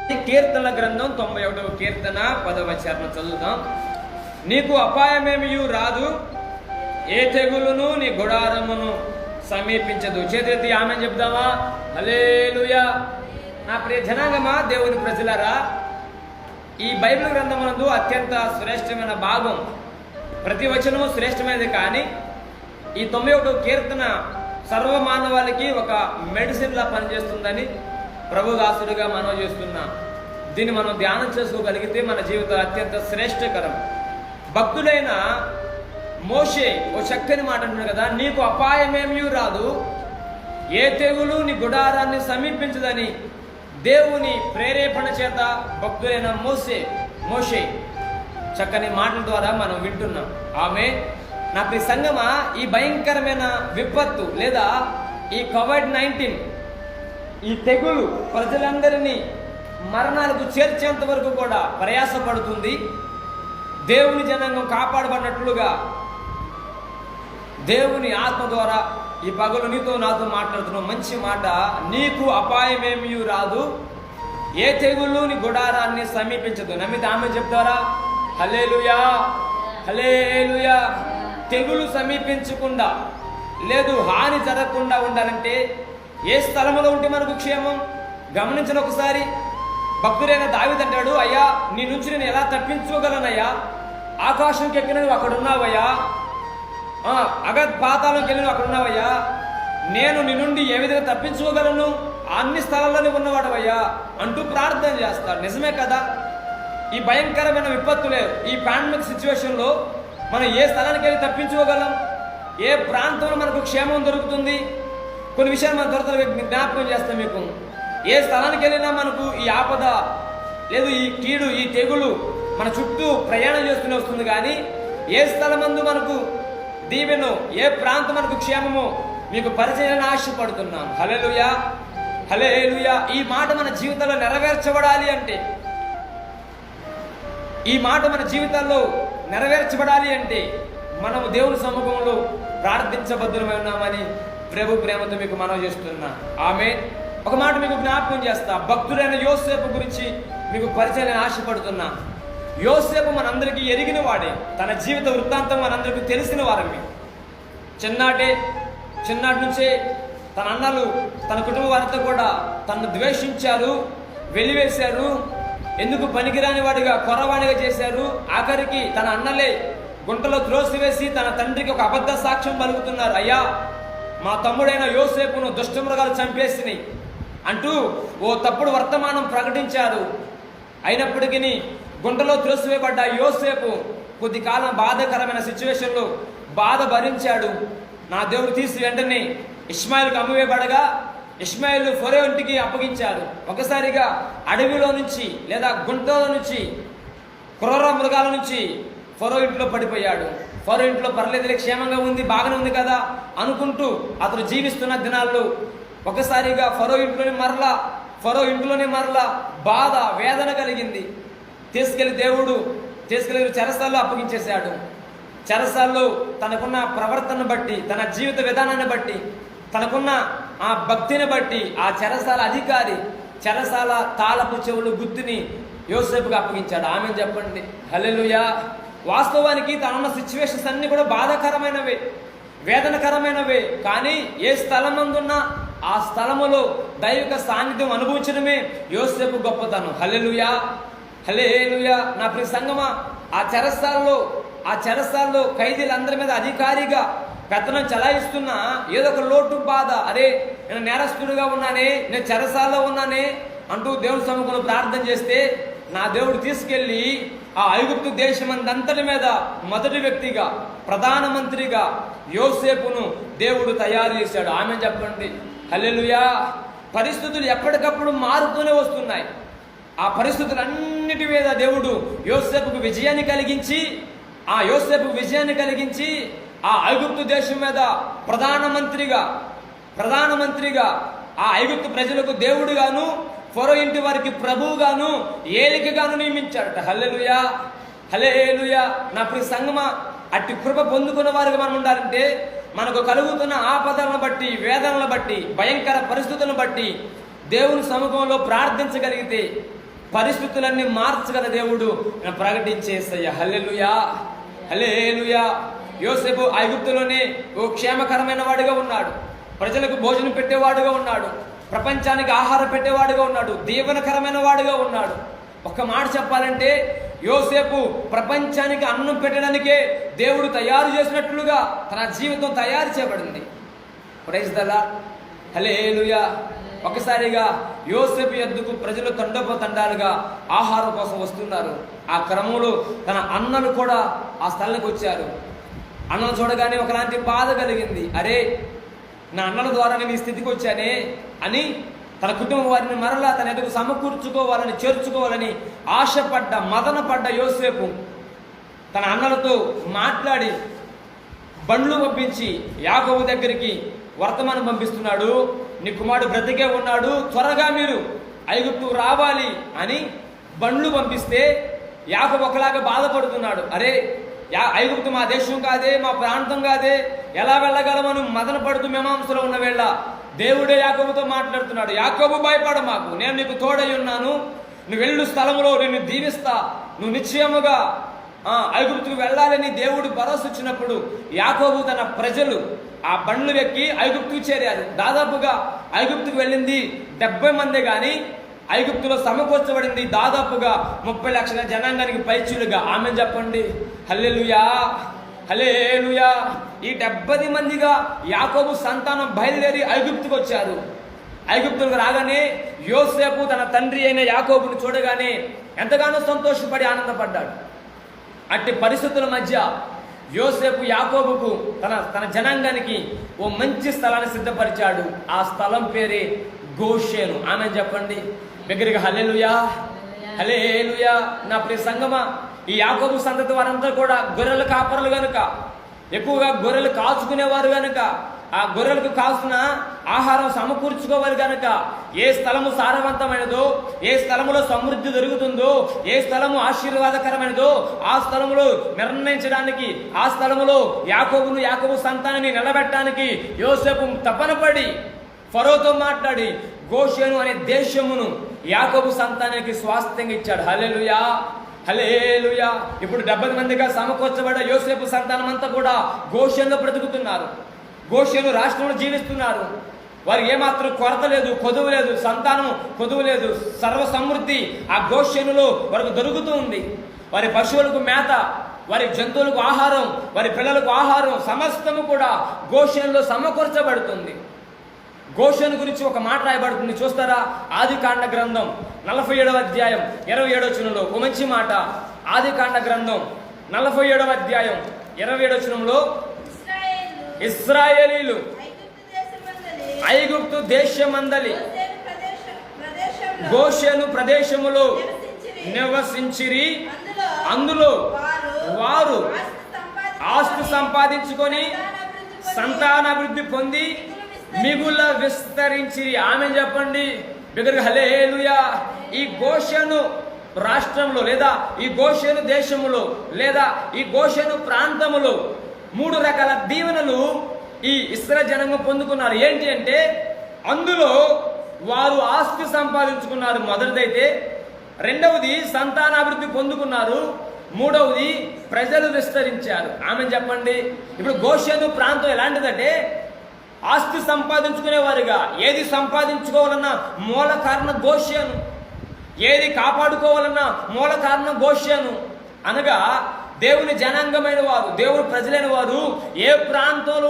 కీర్తనల గ్రంథం 91వ కీర్తన 10వ వచనం చదువుదాం. నీకు అపాయమేమియు రాదు, ఏ తెగులును నీ గుడారమును సమీపించదు. చేతులెత్తి ఆమె చెప్దామా? హల్లెలూయా. నా ప్రియ జనాంగమా, దేవుని ప్రజలారా, ఈ బైబిల్ గ్రంథమునందు అత్యంత శ్రేష్టమైన భాగం, ప్రతి వచనము శ్రేష్టమైనది. కానీ ఈ 91వ కీర్తన సర్వమానవాళికి ఒక మెడిసిన్ లా పనిచేస్తుందని ప్రభుదాసుడిగా మనం చేస్తున్నా. దీన్ని మనం ధ్యానం చేసుకోగలిగితే మన జీవితం అత్యంత శ్రేష్టకరం. భక్తుడైన మోషే ఓ చక్కని మాట అంటున్నాడు కదా, నీకు అపాయమేమీ రాదు, ఏ తెగులు నీ గుడారాన్ని సమీపించదని దేవుని ప్రేరేపణ చేత భక్తుడైన మోషే చక్కని మాటల ద్వారా మనం వింటున్నాం. ఆమె నా ప్రియ సంగమా, ఈ భయంకరమైన విపత్తు లేదా ఈ COVID-19 ఈ తెగులు ప్రజలందరినీ మరణాలకు చేర్చేంత వరకు కూడా ప్రయాసపడుతుంది. దేవుని జనాంగం కాపాడబడినట్లుగా దేవుని ఆత్మ ద్వారా ఈ పగలు నీతో నాతో మాట్లాడుతున్నాం. మంచి మాట, నీకు అపాయమేమీ రాదు, ఏ తెగులు నీ గుడారాన్ని సమీపించదు. నమ్మితే ఆమె చెప్తారా? హల్లెలూయా, హల్లెలూయా. తెగులు సమీపించకుండా లేదు, హాని జరగకుండా ఉండాలంటే ఏ స్థలంలో ఉంటే మనకు క్షేమం? గమనించిన ఒకసారి భక్తుడైన దావీదు అంటాడు, అయ్యా నీ నుంచి నేను ఎలా తప్పించుకోగలనయ్యా? ఆకాశంకి ఎక్కిన నువ్వు అక్కడ ఉన్నావయ్యా, పాతాళంకి వెళ్ళి నువ్వు అక్కడ ఉన్నావయ్యా, నేను నీ నుండి ఏ విధంగా తప్పించుకోగలను? అన్ని స్థలాల్లోనే ఉన్నవాడవయ్యా అంటూ ప్రార్థన చేస్తాడు. నిజమే కదా? ఈ భయంకరమైన విపత్తులే, ఈ పాండమిక్ సిచ్యువేషన్లో మనం ఏ స్థలానికి వెళ్ళి తప్పించుకోగలం? ఏ ప్రాంతంలో మనకు క్షేమం దొరుకుతుంది? కొన్ని విషయాలు మన త్వరగా జ్ఞాపకం చేస్తాం మీకు. ఏ స్థలానికి వెళ్ళినా మనకు ఈ ఆపద లేదు, ఈ కీడు, ఈ తెగులు మన చుట్టూ ప్రయాణం చేస్తూనే వస్తుంది. కానీ ఏ స్థలమందు మనకు దీవెను, ఏ ప్రాంతం మనకు క్షేమము మీకు పరిచయాన్ని ఆశపడుతున్నాం. హల్లెలూయా, హల్లెలూయా. ఈ మాట మన జీవితంలో నెరవేర్చబడాలి అంటే, ఈ మాట మన జీవితాల్లో నెరవేర్చబడాలి అంటే మనము దేవుని సముఖంలో ప్రార్థించబద్ధమై ఉన్నామని ప్రభు ప్రేమతో మీకు మనవి చేస్తున్నా. ఆమె ఒక మాట మీకు జ్ఞాపకం చేస్తా. భక్తుడైన యోసేపు గురించి మీకు పరిచయం ఆశపడుతున్నా. యోసేపు మనందరికీ ఎరిగిన వాడే, తన జీవిత వృత్తాంతం మనందరికీ తెలిసిన వారమే. చిన్నటి నుంచే తన అన్నలు, తన కుటుంబ వారితో కూడా తనను ద్వేషించారు, వెలివేశారు, ఎందుకు పనికిరాని వాడిగా, కొరవాడిగా చేశారు. ఆఖరికి తన అన్నలే గుంటలో త్రోసివేసి తన తండ్రికి ఒక అబద్ధ సాక్ష్యం పలుకుతున్నారు, అయ్యా మా తమ్ముడైన యోసేపును దుష్టమృగాలు చంపేసినాయి అంటూ ఓ తప్పుడు వర్తమానం ప్రకటించారు. అయినప్పటికీ గుంటలో త్రోసివేయబడ్డ యోసేపు కొద్ది కాలం బాధాకరమైన సిచ్యువేషన్లో బాధ భరించాడు. నా దేవుడు తీసి వెంటనే ఇష్మాయిల్కి అమ్మివేయబడగా ఇష్మాయిల్ ఫరో ఇంటికి అప్పగించాడు. ఒకసారిగా అడవిలో నుంచి లేదా గుంటలో నుంచి, క్రూర మృగాల నుంచి ఫరో ఇంట్లో పడిపోయాడు. ఫరో ఇంట్లో పర్లేదులే, క్షేమంగా ఉంది, బాగానే ఉంది కదా అనుకుంటూ అతను జీవిస్తున్న దినాల్లో ఒకసారిగా ఫరో ఇంట్లోనే మరలా బాధ, వేదన కలిగింది. తీసుకెళ్లి చెరసాల్లో అప్పగించేశాడు. చెరసాల్లో తనకున్న ప్రవర్తన బట్టి, తన జీవిత విధానాన్ని బట్టి, తనకున్న ఆ భక్తిని బట్టి ఆ చెరసాల అధికారి చెరసాల తాళపు చెవులు గుర్తుని యోసేపుకి అప్పగించాడు. ఆమె చెప్పండి, హల్లెలూయా. వాస్తవానికి తనున్న సిచ్యువేషన్స్ అన్ని కూడా బాధాకరమైనవే, వేదనకరమైనవే. కానీ ఏ స్థలమందున్నా ఆ స్థలములో దైవిక సాన్నిధ్యం అనుభవించడమే యోసేపు గొప్పతనం. హల్లెలూయా, హల్లెలూయా. నా ప్రియ సంగమా, ఆ చెరసాల్లో ఖైదీలందరి మీద అధికారిగా పెత్తనం చలాయిస్తున్నా ఏదో ఒక లోటు, బాధ, అరే నేను నేరస్తుడిగా ఉన్నానే, నేను చెరసాల్లో ఉన్నానే అంటూ దేవుని సముఖంలో ప్రార్థన చేస్తే నా దేవుడు తీసుకెళ్లి ఆ ఐగుప్తు దేశమందంతటి మీద మొదటి వ్యక్తిగా, ప్రధానమంత్రిగా యోసేపును దేవుడు తయారు చేశాడు. ఆమె చెప్పండి, హల్లెలూయా. పరిస్థితులు ఎప్పటికప్పుడు మారుతూనే వస్తున్నాయి. ఆ పరిస్థితులన్నిటి మీద దేవుడు యోసేపుకు విజయాన్ని కలిగించి ఆ ఐగుప్తు దేశం మీద ప్రధానమంత్రిగా ఆ ఐగుప్తు ప్రజలకు దేవుడుగాను, ఫరో ఇంటి వారికి ప్రభువుగాను, ఏలికగాను నియమించాడట. హల్లెలూయా, హల్లెలూయా. నా ప్రియ సంగమా, అట్టి కృప పొందుకున్న వారికి మనం ఉండాలంటే మనకు కలుగుతున్న ఆపదలను బట్టి, వేదనలను బట్టి, భయంకర పరిస్థితులను బట్టి దేవుని సముఖంలో ప్రార్థించగలిగితే పరిస్థితులన్నీ మార్చగల దేవుడు ప్రకటించేసయ్య. హల్లెలూయా, హల్లెలూయా. యోసేపు ఐగుప్తులోనే ఓ క్షేమకరమైన వాడిగా ఉన్నాడు, ప్రజలకు భోజనం పెట్టేవాడుగా ఉన్నాడు, ప్రపంచానికి ఆహారం పెట్టేవాడుగా ఉన్నాడు, దీవెనకరమైన వాడుగా ఉన్నాడు. ఒక్క మాట చెప్పాలంటే యోసేపు ప్రపంచానికి అన్నం పెట్టడానికే దేవుడు తయారు చేసినట్లుగా తన జీవితం తయారు చేయబడింది. ప్రైజ్ ద లార్డ్, హల్లెలూయా. ఒకసారిగా యోసేపు యొద్దకు ప్రజలు తండోపతండాలుగా ఆహారం కోసం వస్తున్నారు. ఆ క్రమంలో తన అన్నలు కూడా ఆ స్థలానికి వచ్చారు. అన్నలు చూడగానే ఒకలాంటి బాధ కలిగింది. అరే, నా అన్నల ద్వారా నేను ఈ స్థితికి వచ్చానే అని తన కుటుంబం వారిని మరలా తన ఎదుగు సమకూర్చుకోవాలని, చేర్చుకోవాలని ఆశపడ్డ, మదన పడ్డ యోసేపు తన అన్నలతో మాట్లాడి బండ్లు పంపించి యాకోబు దగ్గరికి వర్తమానం పంపిస్తున్నాడు. నీ కుమారుడు బ్రతికే ఉన్నాడు, త్వరగా మీరు ఐగుప్తుకు రావాలి అని బండ్లు పంపిస్తే యాకోబు ఒకలాగా బాధపడుతున్నాడు. అరే, ఐగుప్తు మా దేశం కాదే, మా ప్రాంతం కాదే, ఎలా వెళ్ళగలమని మదన పడుతూ మీమాంసలో ఉన్న వేళ దేవుడే యాకోబుతో మాట్లాడుతున్నాడు. యాకోబు, భయపడ మాకు, నేను నీకు తోడై ఉన్నాను, నువ్వు వెళ్ళు స్థలంలో నేను దీవిస్తా, నువ్వు నిశ్చయముగా ఐగుప్తుకు వెళ్ళాలని దేవుడు భరోసా ఇచ్చినప్పుడు యాకోబు తన ప్రజలు ఆ బండ్లు ఎక్కి ఐగుప్తుకు చేరారు. దాదాపుగా ఐగుప్తుకు వెళ్ళింది 70 మంది, కానీ ఐగుప్తులో సమకూర్చబడింది దాదాపుగా 30 లక్షల జనాంగానికి పైచులుగా. ఆమె చెప్పండి, హల్లెలూయా, హల్లెలూయా. ఈ 70 మందిగా యాకోబు సంతానం బయలుదేరి ఐగుప్తుకు వచ్చారు. ఐగుప్తులకు రాగానే యోసేపు తన తండ్రి అయిన యాకోబును చూడగానే ఎంతగానో సంతోషపడి ఆనందపడ్డాడు. అట్టి పరిస్థితుల మధ్య యోసేపు యాకోబుకు తన జనాంగానికి ఓ మంచి స్థలాన్ని సిద్ధపరిచాడు. ఆ స్థలం పేరే గోషేను. ఆమె చెప్పండి దగ్గరికి, హల్లెలూయా, హల్లెలూయా. నా ప్రియ సంగమా, ఈ యాకోబు సంతతి వారంతా కూడా గొర్రెల కాపరులు గనుక, ఎక్కువగా గొర్రెలు కాచుకునేవారు గనుక, ఆ గొర్రెలకు కావాల్సిన ఆహారం సమకూర్చుకోవాలి గనుక, ఏ స్థలము సారవంతమైనదో, ఏ స్థలములో సమృద్ధి దొరుకుతుందో, ఏ స్థలము ఆశీర్వాదకరమైనదో ఆ స్థలములో నిర్ణయించడానికి, ఆ స్థలములో యాకోబు సంతానాన్ని నిలబెట్టడానికి యోసేపు తపనపడి ఫరోతో మాట్లాడి గోషేను అనే దేశమును యాకోబు సంతానానికి స్వాస్థ్యంగా ఇచ్చాడు. హల్లెలూయా, హల్లెలూయా. ఇప్పుడు 70 మందిగా సమకూర్చబడ్డ యోసేపు సంతానం అంతా కూడా గోషేనులో బ్రతుకుతున్నారు, గోషేను రాష్ట్రంలో జీవిస్తున్నారు. వారికి ఏమాత్రం కొరత లేదు, కొదువు లేదు, సంతానం కొదువు లేదు, సర్వ సమృద్ధి ఆ గోషేనులో వారికి దొరుకుతూ ఉంది. వారి పశువులకు మేత, వారి జంతువులకు ఆహారం, వారి పిల్లలకు ఆహారం, సమస్తము కూడా గోషేనులో సమకూర్చబడుతుంది. గోషేను గురించి ఒక మాట రాయబడుతుంది, చూస్తారా? ఆదికాండ గ్రంథం 47వ అధ్యాయం 27వ వచనంలో ఒక మంచి మాట. ఆదికాండ గ్రంథం 47వ అధ్యాయం 27వ వచనంలో, ఇశ్రాయేలీలు ఐగుప్తు దేశమందలి గోషేను ప్రదేశములో నివసించిరి. అందులో వారు ఆస్తి సంపాదించుకొని సంతానాభివృద్ధి పొంది మిగుల విస్తరించిరి. ఆమె చెప్పండి బిగ్గరగా, హల్లెలూయా. ఈ గోషేను రాష్ట్రంలో లేదా ఈ గోషేను దేశములో లేదా ఈ గోషేను ప్రాంతములో 3 రకాల దీవెనలు ఈ ఇశ్రాయేలు జనాంగం పొందుకున్నారు. ఏంటి అంటే, అందులో వారు ఆస్తి సంపాదించుకున్నారు మొదటిదైతే, రెండవది సంతానాభివృద్ధి పొందుకున్నారు, మూడవది ప్రజలు విస్తరించారు. ఆమె చెప్పండి. ఇప్పుడు గోషేను ప్రాంతం ఎలాంటిదంటే, ఆస్తి సంపాదించుకునేవారుగా, ఏది సంపాదించుకోవాలన్నా మూల కారణం గోషేను, ఏది కాపాడుకోవాలన్నా మూల కారణం గోషేను. అనగా దేవుని జనాంగమైన వారు, దేవుని ప్రజలైన వారు ఏ ప్రాంతంలో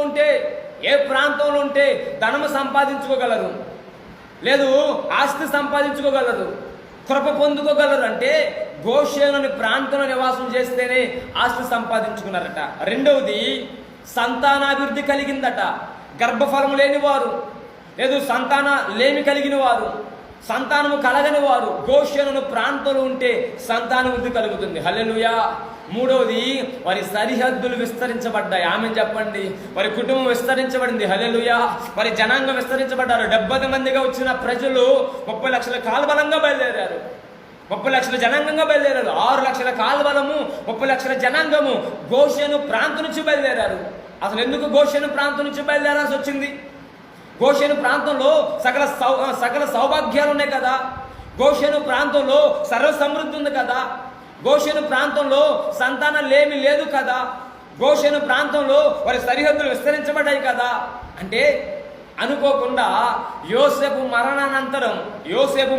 ఉంటే ధనము సంపాదించుకోగలరు, లేదు ఆస్తి సంపాదించుకోగలరు, కృప పొందుకోగలరు అంటే గోషేను ప్రాంతంలో నివాసం చేస్తేనే ఆస్తి సంపాదించుకున్నారట. రెండవది సంతానాభివృద్ధి కలిగిందట. గర్భఫలము లేని వారు, లేదు సంతాన లేమి కలిగిన వారు, సంతానము కలగని వారు గోషేను ప్రాంతంలో ఉంటే సంతానాభివృద్ధి కలుగుతుంది. హల్లెలూయా. మూడవది వారి సరిహద్దులు విస్తరించబడ్డాయి. ఆమె చెప్పండి. వారి కుటుంబం విస్తరించబడింది. హల్లెలూయా. వారి జనాంగం విస్తరించబడ్డారు. 70 మందిగా వచ్చిన ప్రజలు 30 లక్షల కాల్బలంగా బయలుదేరారు. 30 లక్షల జనాంగంగా బయలుదేరారు. 6 లక్షల కాల్బలము, 30 లక్షల జనాంగము గోషేను ప్రాంతం నుంచి బయలుదేరారు. అసలు ఎందుకు గోషేను ప్రాంతం నుంచి బయలుదేరాల్సి వచ్చింది? గోషేను ప్రాంతంలో సకల సౌభాగ్యాలు ఉన్నాయి కదా. గోషెను ప్రాంతంలో సర్వ సమృద్ధి ఉంది కదా, గోషెను ప్రాంతంలో సంతానలేమి లేదు కదా, గోషెను ప్రాంతంలో వారి సరిహద్దులు విస్తరించబడ్డాయి కదా అంటే అనుకోకుండా యోసేపు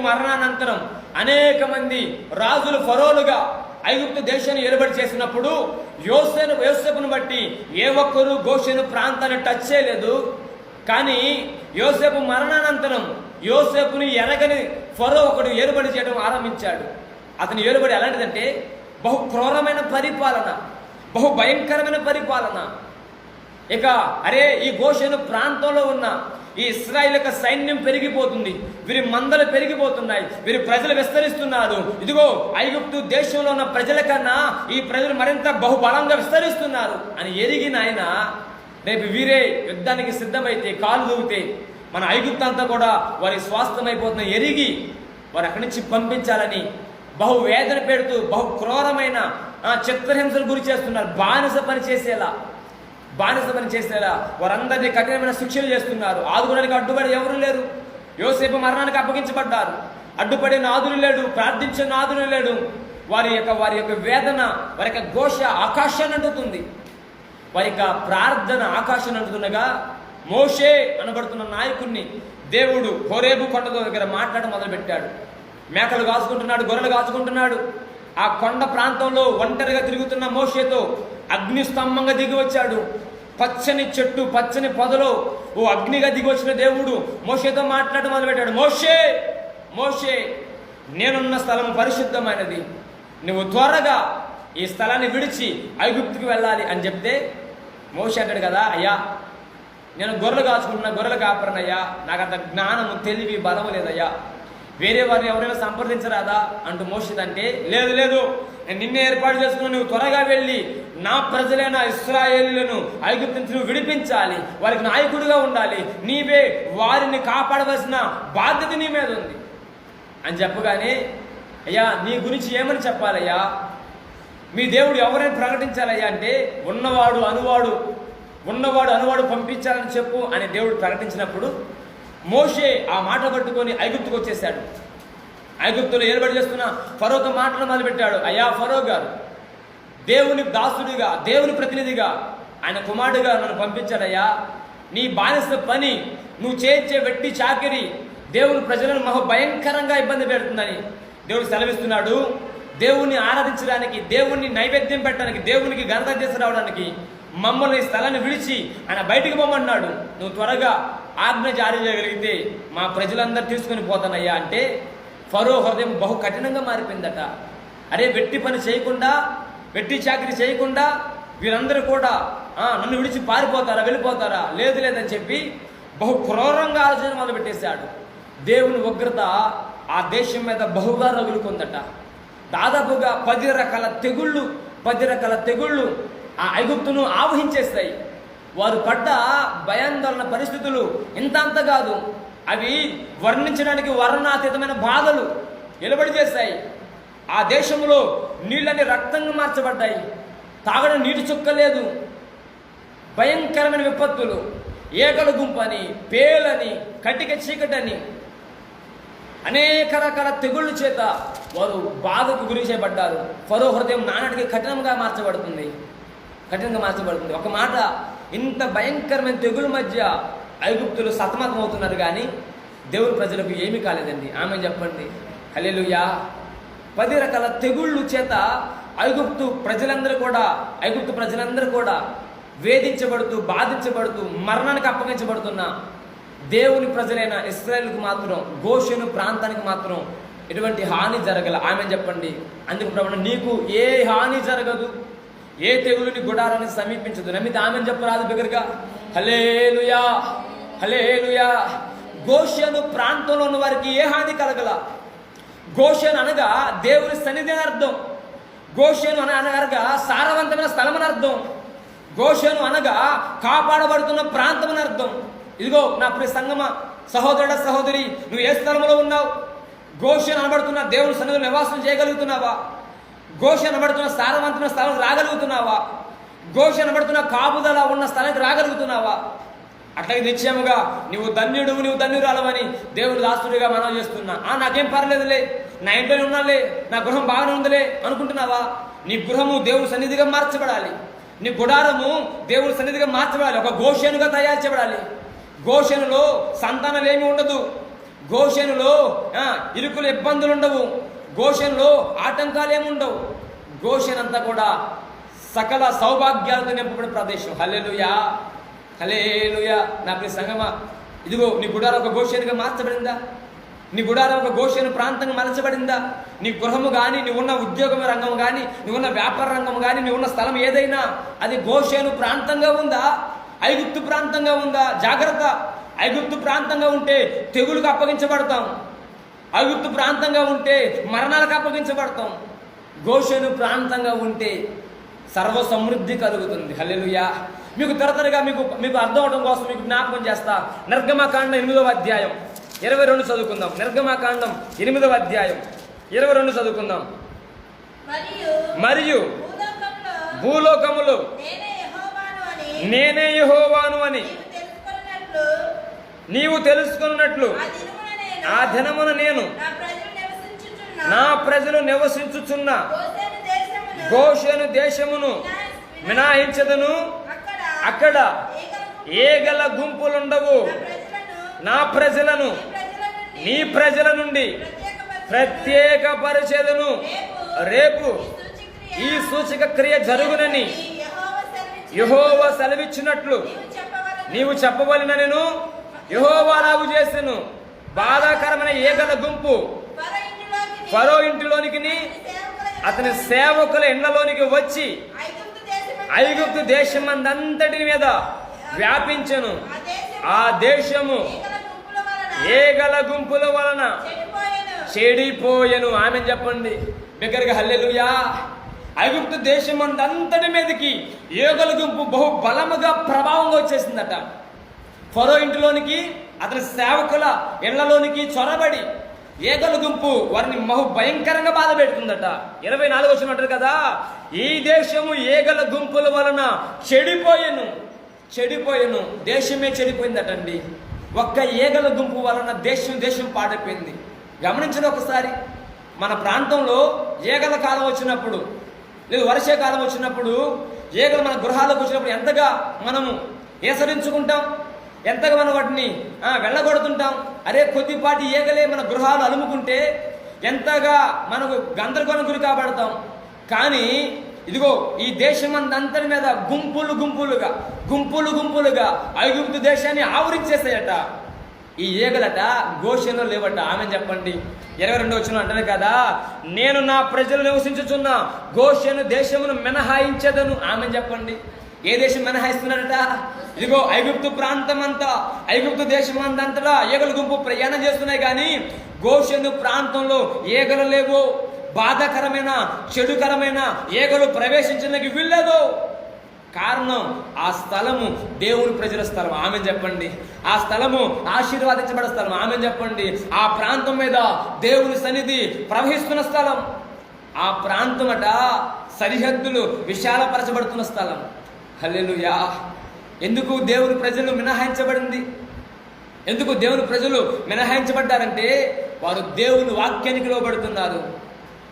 మరణానంతరం అనేక మంది రాజులు ఫరోలుగా ఐగుప్తు దేశాన్ని ఏలుబడి చేసినప్పుడు యోసేపును బట్టి ఏ ఒక్కరూ గోషెను ప్రాంతాన్ని టచ్ చేయలేదు. కానీ యోసేపు మరణానంతరం యోసేపుని ఎరగని ఫరో ఒకడు ఏలుబడి చేయడం ఆరంభించాడు. అతని ఏలుబడి ఎలాంటిదంటే బహు క్రూరమైన పరిపాలన, బహు భయంకరమైన పరిపాలన. ఇక ఈ గోషెను ప్రాంతంలో ఉన్న ఈ ఇశ్రాయేలు యొక్క సైన్యం పెరిగిపోతుంది, వీరి మందలు పెరిగిపోతున్నాయి, వీరి ప్రజలు విస్తరిస్తున్నారు. ఇదిగో ఐగుప్తు దేశంలో ఉన్న ప్రజల కన్నా ఈ ప్రజలు మరింత బహుబలంగా విస్తరిస్తున్నారు అని ఎరిగిన ఆయన రేపు వీరే యుద్ధానికి సిద్ధమైతే కాలు దూగితే మన ఐగుప్తు అంతా కూడా వారి స్వాస్థ్యమైపోతున్న ఎరిగి వారు అక్కడి నుంచి పంపించాలని బహు వేదన పెడుతూ బహు క్రూరమైన చిత్రహింసలు గురి చేస్తున్నారు. బానిస పని చేసేలా వారందరినీ కఠినమైన శిక్షలు చేస్తున్నారు. ఆదుకోవడానికి అడ్డుపడి ఎవరు లేరు. యోసేపు మరణానికి అప్పగించబడ్డారు, అడ్డుపడే నాదులు లేడు, ప్రార్థించే నాదులు లేడు. వారి యొక్క వేదన, వారి యొక్క ఘోష ఆకాశాన్ని అంటుతుంది, వారి యొక్క ప్రార్థన ఆకాశాన్ని అంటుతుండగా మోషే అనబడుతున్న నాయకుడిని దేవుడు హోరేబు కొండ దగ్గర మాట్లాడడం మొదలుపెట్టాడు. మేకలు కాచుకుంటున్నాడు, గొర్రెలు కాచుకుంటున్నాడు. ఆ కొండ ప్రాంతంలో ఒంటరిగా తిరుగుతున్న మోషేతో అగ్నిస్తంభంగా దిగి వచ్చాడు. పచ్చని చెట్టు, పచ్చని పొదలో ఓ అగ్నిగా దిగి వచ్చిన దేవుడు మోషేతో మాట్లాడడం మొదలుపెట్టాడు. మోషే నేనున్న స్థలం పరిశుద్ధమైనది, నువ్వు త్వరగా ఈ స్థలాన్ని విడిచి ఐగుప్తుకు వెళ్ళాలి అని చెప్తే మోషే అంటాడు కదా, అయ్యా నేను గొర్రెలు కాచుకుంటున్నా, గొర్రెలు కాపరనయ్యా, నాకు అంత జ్ఞానము, తెలివి, బలము లేదయ్యా, వేరే వారిని ఎవరైనా సంప్రదించరాదా అంటూ మోషేదంటే, లేదు నేను నిన్నే ఏర్పాటు చేసుకుని నువ్వు త్వరగా వెళ్ళి నా ప్రజలైన ఇశ్రాయేలులను ఐగుప్తు నుంచి నువ్వు విడిపించాలి, వారికి నాయకుడిగా ఉండాలి, నీవే వారిని కాపాడవలసిన బాధ్యత నీ మీద ఉంది అని చెప్పగానే, అయ్యా నీ గురించి ఏమని చెప్పాలయ్యా, మీ దేవుడు ఎవరైనా ప్రకటించాలయ్యా అంటే ఉన్నవాడు అనువాడు పంపించాలని చెప్పు అని దేవుడు ప్రకటించినప్పుడు మోషే ఆ మాట పట్టుకొని ఐగుప్తుకు వచ్చేసాడు. ఐగుప్తులో ఏర్పాటు చేస్తున్న ఫరోతో మాటలు మొదలుపెట్టాడు. అయ్యా ఫరో గారు, దేవుని దాసుడిగా, దేవుని ప్రతినిధిగా, ఆయన కుమారుడిగా నన్ను పంపించాడయ్యా. నీ బానిస పని, నువ్వు చేయించే వెట్టి చాకిరి దేవుని ప్రజలను మహా భయంకరంగా ఇబ్బంది పెడుతుందని దేవుడు సెలవిస్తున్నాడు. దేవుణ్ణి ఆరాధించడానికి, దేవుణ్ణి నైవేద్యం పెట్టడానికి, దేవునికి ఘనత చేసి రావడానికి మమ్మల్ని స్థలాన్ని విడిచి ఆయన బయటికి పోమన్నాడు. నువ్వు త్వరగా ఆజ్ఞ జారీ చేయగలిగితే మా ప్రజలందరూ తీసుకొని పోతానయ్యా అంటే ఫరో హృదయం బహు కఠినంగా మారిపోయిందట. వెట్టి పని చేయకుండా, వెట్టి చాకరీ చేయకుండా వీరందరూ కూడా నన్ను విడిచి వెళ్ళిపోతారా, లేదని చెప్పి బహు క్రూరంగా ఆలోచన మొదలు పెట్టేశాడు. దేవుని ఉగ్రత ఆ దేశం మీద బహుగా రగులుకుందట. దాదాపుగా 10 రకాల తెగుళ్ళు ఆ ఐగుప్తును ఆవహించేస్తాయి. వారు పడ్డ భయాందోళన పరిస్థితులు ఇంత అంత కాదు, అవి వర్ణించడానికి వర్ణాతీతమైన బాధలు వెలువడి చేస్తాయి. ఆ దేశంలో నీళ్ళని రక్తంగా మార్చబడ్డాయి, తాగడం నీటి చుక్క లేదు. భయంకరమైన విపత్తులు, ఏకల గుంపని, పేలని, కటిక చీకటని, అనేక రకాల తెగుళ్ళ చేత వారు బాధకు గురి చేయబడ్డారు. ఫరో హృదయం నానాటికి కఠినంగా మార్చబడుతుంది. ఒక మాట, ఇంత భయంకరమైన తెగుళ్ళ మధ్య ఐగుప్తులు సతమతం అవుతున్నారు, కానీ దేవుని ప్రజలకు ఏమీ కాలేదండి. ఆమె చెప్పండి హల్లెలూయా. 10 రకాల తెగుళ్ళు చేత ఐగుప్తు ప్రజలందరూ కూడా వేధించబడుతూ, బాధించబడుతూ, మరణానికి అప్పగించబడుతున్న దేవుని ప్రజలైన ఇశ్రాయేలుకు మాత్రం, గోషెను ప్రాంతానికి మాత్రం ఎటువంటి హాని జరగల. ఆమె చెప్పండి. అందుకు ప్రభువా, నీకు ఏ హాని జరగదు, ఏ తెగులుని గుడారాన్ని సమీపించదు. నమ్మితే ఆమె చెప్పరాదు బిగ్గరగా హల్లెలూయా, హల్లెలూయా. గోషెను ప్రాంతంలో ఉన్న వారికి ఏ హాని కలగల. గోషెను అనగా దేవుని సన్నిధి అని అర్థం. గోషెను అనగా సారవంతమైన స్థలం అని అర్థం. గోషెను అనగా కాపాడబడుతున్న ప్రాంతం అని అర్థం. ఇదిగో నా ప్రియ సంగమా, సహోదరుడా, సహోదరి, నువ్వు ఏ స్థలంలో ఉన్నావు? గోషెను అనబడుతున్న దేవుని సన్నిధిలో నివాసం చేయగలుగుతున్నావా? గోషెను అనబడుతున్న సారవంతమైన స్థలం రాగలుగుతున్నావా? గోషెను అనబడుతున్న కాపుదల ఉన్న స్థలానికి రాగలుగుతున్నావా? అట్లాగే నిశ్చయముగా నువ్వు ధన్యురాలవని దేవుడు దాసుడిగా మనం చేస్తున్నా. నాకేం పర్లేదులే, నా ఇంట్లోనే ఉన్నాలే, నా గృహం బాగానే ఉందిలే అనుకుంటున్నావా? నీ గృహము దేవుని సన్నిధిగా మార్చబడాలి, నీ గుడారము దేవుని సన్నిధిగా మార్చబడాలి, ఒక గోషేనుగా తయారు చేయబడాలి. గోషేనులో సంతానం ఏమి ఉండదు, గోషేనులో ఇరుకులు ఇబ్బందులు ఉండవు, గోషేనులో ఆటంకాలు ఏమి ఉండవు. గోషేన్ అంతా కూడా సకల సౌభాగ్యాలతో నింపబడిన ప్రదేశం. హల్లెలూయా, హల్లెలూయా. నా ప్రియ సంగమా, ఇదిగో నీ గుడారం ఒక గోషేనుగా మార్చబడిందా? నీ గుడారం ఒక గోషేను ప్రాంతంగా మలచబడిందా? నీ గృహము కానీ, నువ్వున్న ఉద్యోగం రంగం కానీ, నువ్వున్న వ్యాపార రంగం కానీ, నువ్వున్న స్థలం ఏదైనా అది గోషేను ప్రాంతంగా ఉందా, ఐగుప్తు ప్రాంతంగా ఉందా? జాగ్రత్త. ఐగుప్తు ప్రాంతంగా ఉంటే తెగులుకు అప్పగించబడతాం, ఐగుప్తు ప్రాంతంగా ఉంటే మరణాలకు అప్పగించబడతాం. గోషేను ప్రాంతంగా ఉంటే సర్వ సమృద్ధి కలుగుతుంది. హల్లెలూయా. మీకు త్వరగా మీకు అర్థం అవడం కోసం మీకు జ్ఞాపకం చేస్తా. నిర్గమకాండం 8వ అధ్యాయం 22 చదువుకుందాం. నిర్గమకాండం 8వ అధ్యాయం 22 చదువుకుందాం. మరియు భూలోకములో నేనే యెహోవాను అని నీవు తెలుసుకున్నట్లు ఆ దినమున నేను నా ప్రజలు నివసించుచున్న గోషేను దేశమును మినహాయించదను. అక్కడ ఏగల గుంపులుండవు. నా ప్రజలను నీ ప్రజల నుండి ప్రత్యేకపరిచెదను. రేపు ఈ సూచక క్రియ జరుగునని యెహోవా సెలవిచ్చినట్లు నీవు చెప్పవలెనని యెహోవా నాకు చేసెను. బాధాకరమైన ఏగల గుంపు ఫరో ఇంటిలోనికి అతని సేవకుల ఇండ్లలోనికి వచ్చి ఐగుప్తు దేశమందంతటి మీద వ్యాపించెను. ఆ దేశము ఏగల గుంపుల వలన చెడిపోయెను. ఆమె చెప్పండి బిగ్గరగా హల్లెలూయా. ఐగుప్తు దేశమందంతటి మీదకి ఏగల గుంపు బహు బలముగా ప్రభావంగా వచ్చేసిందట. ఫరో ఇంటిలోనికి అతని సేవకుల ఇళ్లలోనికి చొరబడి ఏగల గుంపు వారిని బహు భయంకరంగా బాధ పెడుతుందట. 24 వచ్చినట్టు కదా, ఈ దేశము ఏగల గుంపుల వలన చెడిపోయెను. దేశమే చెడిపోయిందటండి. ఒక్క ఏగల గుంపు వలన దేశం పాడైపోయింది. గమనించండి ఒకసారి, మన ప్రాంతంలో ఏగల కాలం వచ్చినప్పుడు లేదు వర్షాకాలం వచ్చినప్పుడు ఏగలు మన గృహాలకు వచ్చినప్పుడు ఎంతగా మనము ఏసరించుకుంటాం, ఎంతగా మనం వాటిని వెళ్ళగొడుతుంటాం. అరే కొద్దిపాటి ఏగలే మన గృహాలు అలుముకుంటే ఎంతగా మనకు గందరగోళం గురి కాబడతాం. కానీ ఇదిగో ఈ దేశమందంతటి మీద గుంపులు గుంపులుగా ఐగుప్తు దేశాన్ని ఆవరించేసాయట. ఈ ఏగలట గోషేనులో లేవట. ఆమె చెప్పండి 22 వచనం అంటారు కదా, నేను నా ప్రజలు నివసించుచున్న గోషేను దేశమును మినహాయించదను. ఆమె చెప్పండి ఏ దేశం మినహాయిస్తున్నాడట? ఇదిగో ఐగుప్తు ప్రాంతం అంతా, ఐగుప్తు దేశం అంతటా ఏగల గుంపు ప్రయాణం చేస్తున్నాయి. కానీ గోషేను ప్రాంతంలో ఏగలు లేవు. బాధాకరమైన చెడుకరమైన ఏగలు ప్రవేశించడానికి వీల్లేదు. కారణం ఆ స్థలము దేవుని ప్రజల స్థలం. ఆమె చెప్పండి. ఆ స్థలము ఆశీర్వాదించబడే స్థలం. ఆమె చెప్పండి. ఆ ప్రాంతం మీద దేవుని సన్నిధి ప్రవహిస్తున్న స్థలం. ఆ ప్రాంతం అట సరిహద్దులు విశాలపరచబడుతున్న స్థలం. హల్లెలూయా. ఎందుకు దేవుని ప్రజలు మినహాయించబడింది? ఎందుకు దేవుని ప్రజలు మినహాయించబడ్డారంటే వారు దేవుని వాక్యానికి లోబడుతున్నారు.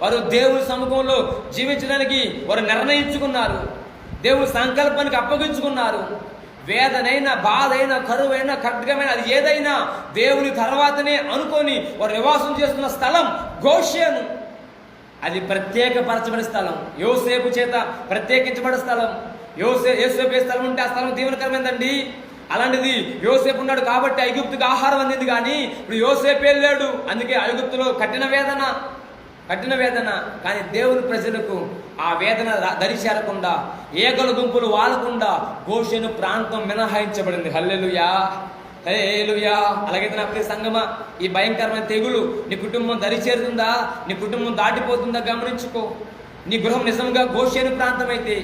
వారు దేవుని సముఖంలో జీవించడానికి వారు నిర్ణయించుకున్నారు. దేవుని సంకల్పానికి అప్పగించుకున్నారు. వేదనైనా, బాధైనా, కరువైనా, ఖడ్గమైన అది ఏదైనా దేవుని తర్వాతనే అనుకొని వారు నివాసం చేస్తున్న స్థలం గోషేను. అది ప్రత్యేకపరచబడిన స్థలం. యోసేపు చేత ప్రత్యేకించబడిన స్థలం. యోసేపు ఏ స్థలం ఉంటే ఆ స్థలం దీవెనకరమైందండి. అలాంటిది యోసేపు ఉన్నాడు కాబట్టి ఐగుప్తుకు ఆహారం అందింది. కానీ ఇప్పుడు యోసేపు వెళ్ళాడు, అందుకే ఐగుప్తులో కఠిన వేదన. కానీ దేవుని ప్రజలకు ఆ వేదన దరిచేరకుండా, ఏగల గుంపులు వాలకుండా గోషేను ప్రాంతం మినహాయించబడింది. హల్లెలూయా, హల్లెలూయా. అలాగైతే నా ప్రియ సంగమా, ఈ భయంకరమైన తెగులు నీ కుటుంబం దరిచేరుతుందా? నీ కుటుంబం దాటిపోతుందా? గమనించుకో. నీ గృహం నిజంగా గోషేను ప్రాంతం అయితే,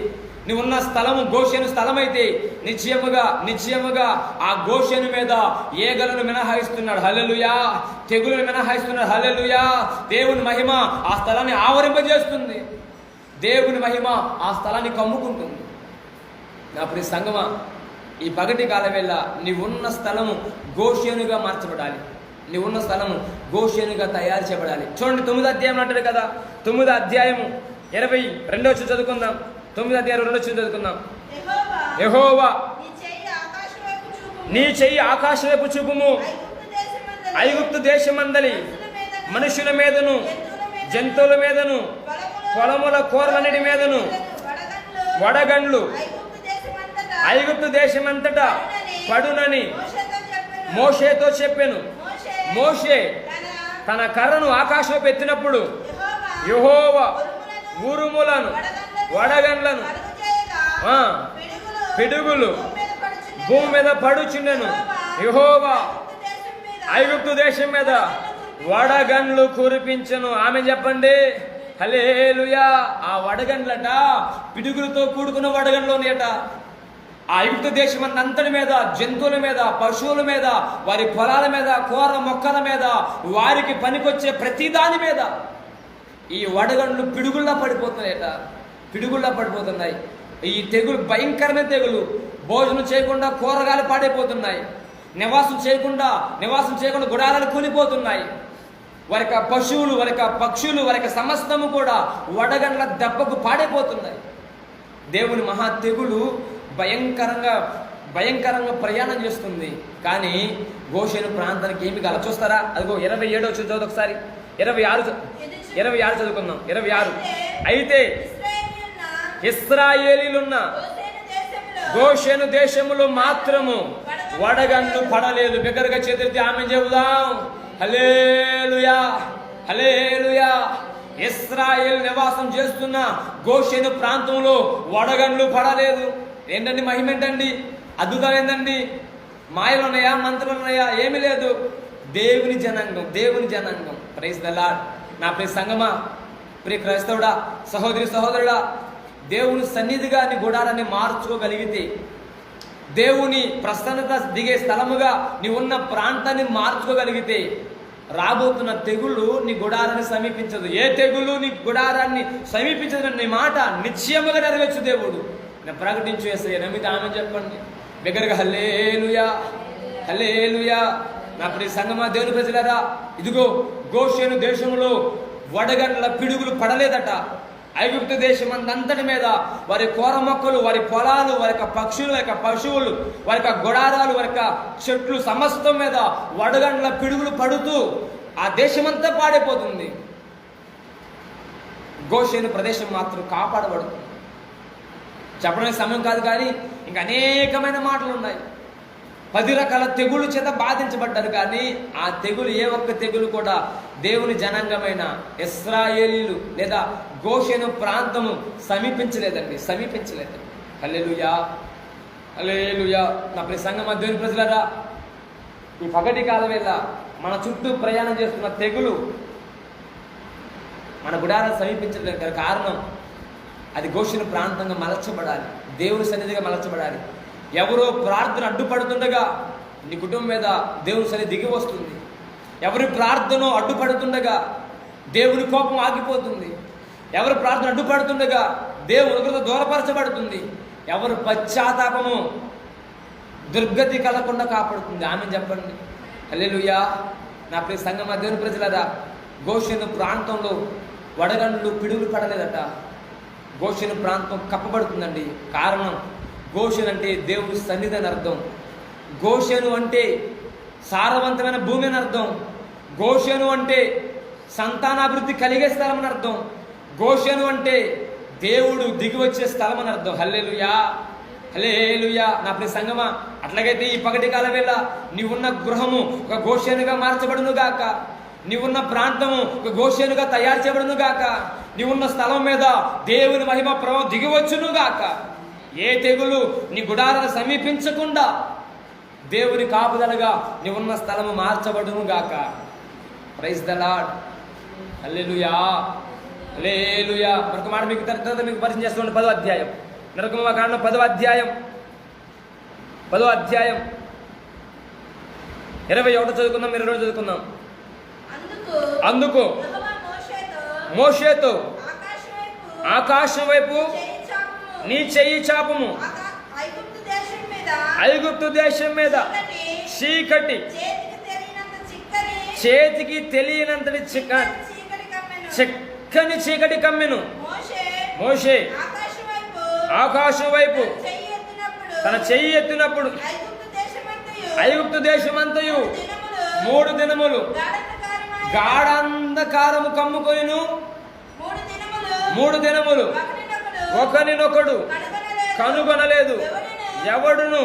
నువ్వు ఉన్న స్థలము గోషేను స్థలం అయితే నిశ్చయముగా ఆ గోషేను మీద ఏగలను మినహాయిస్తున్నాడు. హల్లెలూయా. తెగులను మినహాయిస్తున్నాడు. హల్లెలూయా. దేవుని మహిమ ఆ స్థలాన్ని ఆవరింపజేస్తుంది. దేవుని మహిమ ఆ స్థలాన్ని కమ్ముకుంటుంది. నా ప్రియ సంగమా, ఈ పగటి కాల వేళ నీవున్న స్థలము గోషేనుగా మార్చబడాలి. నీవున్న స్థలము గోషేనుగా తయారు చేయబడాలి. చూడండి 9వ అధ్యాయం అంటారు కదా, 9వ అధ్యాయము 22వ చదువుకుందాం. 9వ అధ్యాయం 2వ చదువుకుందాం. యెహోవా నీ చెయ్యి ఆకాశం వైపు చూపుము, ఐగుప్తు దేశమందలి మనుషుల మీదను జంతువుల మీదను పొలముల కూరలన్నిటి మీదను వడగండ్లు ఐగుప్తు దేశమంతటా పడునని మోషేతో చెప్పెను. మోషే తన కర్రను ఆకాశంలో ఎత్తినప్పుడు యెహోవా ఉరుములను వడగండ్లను పిడుగులు భూమి మీద పడుచుండెను. యెహోవా ఐగుప్తు దేశం మీద వడగండ్లు కురిపించెను. ఆమె చెప్పండి హల్లెలూయా. ఆ వడగండ్లట పిడుగులతో కూడుకున్న వడగండ్లు ఉన్నాయట. ఆ ఐగుప్తు దేశం అంతటి మీద, జంతువుల మీద, పశువుల మీద, వారి పొలాల మీద, కూర మొక్కల మీద, వారికి పనికొచ్చే ప్రతి దాని మీద ఈ వడగండ్లు పిడుగుల్లా పడిపోతున్నాయట. పిడుగుల్లా పడిపోతున్నాయి. ఈ తెగులు భయంకరమైన తెగులు. భోజనం చేయకుండా కూరగాయలు పాడైపోతున్నాయి. నివాసం చేయకుండా గుడారాలు కూలిపోతున్నాయి. వారి యొక్క పశువులు, వారి యొక్క పక్షులు, వారి యొక్క సమస్తము కూడా వడగండ్ల దెబ్బకు పాడైపోతున్నాయి. దేవుని మహా తెగులు భయంకరంగా ప్రయాణం చేస్తుంది. కానీ గోషేను ప్రాంతానికి ఏమి కాల చూస్తారా? అదిగో 27వ చదువు ఒకసారి. 26 చదువుకుందాం. 26 అయితే ఇశ్రాయేలీలున్న గోషేను దేశములో మాత్రము వడగండ్లు పడలేదు. బిగ్గరగా చేతులెత్తి ఆమె చెబుదాం. హల్లెలూయా, హల్లెలూయా. ఇశ్రాయేలు నివాసం చేస్తున్న గోషేను ప్రాంతంలో వడగండ్లు పడలేదు. ఏంటండి మహిమ? ఏంటండి అద్భుతం? ఏంటండి మాయలు ఉన్నాయా? మంత్రులు ఉన్నాయా? ఏమీ లేదు. దేవుని జనాంగం. Praise the lord. నా ప్రియ సంగమా, ప్రియ క్రైస్తవుడా, సహోదరుడా, దేవుని సన్నిధిగా నీ గుడారాన్ని మార్చుకోగలిగితే, దేవుని ప్రసన్నత దిగే స్థలముగా నీ ఉన్న ప్రాంతాన్ని మార్చుకోగలిగితే, రాబోతున్న తెగుళ్ళు నీ గుడారాన్ని సమీపించదు. ఏ తెగులు నీ గుడారాన్ని సమీపించదు. నీ మాట నిశ్చయముగా నెరవేర్చు దేవుడు. నేను ప్రకటించు యేసయ్య. నమ్మితే ఆమె చెప్పండి బిగ్గరగా హల్లెలూయా, హల్లెలూయా. నా ప్రియ సంగమా, దేవుని ప్రజలారా, ఇదిగో గోషేను దేశంలో వడగండ్ల పిడుగులు పడలేదట. ఐగుప్తు దేశం అంతటి మీద వారి కూర మొక్కలు, వారి పొలాలు, వారి యొక్క పక్షులు, వారి యొక్క పశువులు, వారి యొక్క గుడారాలు, వారి యొక్క చెట్లు సమస్తం మీద వడగండ్ల పిడుగులు పడుతూ ఆ దేశమంతా పాడైపోతుంది. గోషేను ప్రదేశం మాత్రం కాపాడబడుతుంది. చెప్పడానికి సమయం కాదు, కానీ ఇంకా అనేకమైన మాటలు ఉన్నాయి. 10 రకాల తెగుళ్ళు చేత బాధించబడ్డారు. కానీ ఆ తెగులు, ఏ ఒక్క తెగులు కూడా దేవుని జనాంగమైన ఇశ్రాయేలీలు లేదా గోషేను ప్రాంతము సమీపించలేదండి. హల్లెలూయా, హల్లెలూయా. నా ప్రియ సంగమా, దేవుని ప్రజలారా, ఈ పగటి కాల వేళ మన చుట్టూ ప్రయాణం చేస్తున్న తెగులు మన గుడారం సమీపించడానికి కారణం అది గోషేను ప్రాంతంగా మలచబడాలి. దేవుని సన్నిధిగా మలచబడాలి. ఎవరో ప్రార్థన అడ్డుపడుతుండగా నీ కుటుంబం మీద దేవుని సన్నిధి దిగి వస్తుంది. ఎవరి ప్రార్థన అడ్డుపడుతుండగా దేవుని కోపం ఆగిపోతుంది. ఎవరి ప్రార్థన అడ్డుపడుతుండగా దేవుని ఉగ్రత దూరపరచబడుతుంది. ఎవరి పశ్చాత్తాపము దుర్గతి కలగకుండా కాపాడుతుంది. ఆమె చెప్పండి హల్లెలూయా. నా ప్రియ సంగమా, దేవుని ప్రజలారా, గోషేను ప్రాంతంలో వడగండ్లు పిడుగులు పడలేదట. గోషేను ప్రాంతం కప్పబడుతుందండి. కారణం, గోషేను అంటే దేవుని సన్నిధి అని అర్థం. గోషేను అంటే సారవంతమైన భూమి అని అర్థం. గోషేను అంటే సంతానాభివృద్ధి కలిగే స్థలం అని అర్థం. గోషేను అంటే దేవుడు దిగి వచ్చే స్థలం అని అర్థం. హల్లెలూయా, హల్లెలూయా. నా ప్రియ సంగమా, అట్లాగైతే ఈ పగటి కాల వేళ నీవున్న గృహము ఒక గోషేనుగా మార్చబడును గాక. నీవున్న ప్రాంతము ఒక గోషేనుగా తయారు చేయబడును గాక. నీవున్న స్థలం మీద దేవుని మహిమ ప్రభావం దిగివచ్చును గాక. ఏ తెగులు నీ గుడారాన్ని సమీపించకుండా దేవుని కాపుదలగా నీవున్న స్థలము మార్చబడును గాక. ప్రైజ్ ద లార్డ్, హల్లెలూయా, హల్లెలూయా. మరొక మాట మీకు తర్వాత మీకు పరిచయం చేస్తున్నాను. 10వ అధ్యాయం నిర్గమకాండం 10వ అధ్యాయం 21 చదువుకుందాం, 22 చదువుకుందాం. అందుకు మోషేతో ఆకాశం వైపు నీ చెయ్యి చాపము, ఐగుప్తు దేశం మీద చీకటి, చేతికి తెలియనంతటి చిక్కని చీకటి కమ్మెను. మోషే ఆకాశం వైపు తన చెయ్యి ఎత్తినప్పుడు ఐగుప్తు దేశమంతయు 3 దినములు గాఢాంధకారము కమ్ముకొనిను. 3 దినములు ఒకరినొకడు కనుగొనలేదు. ఎవడును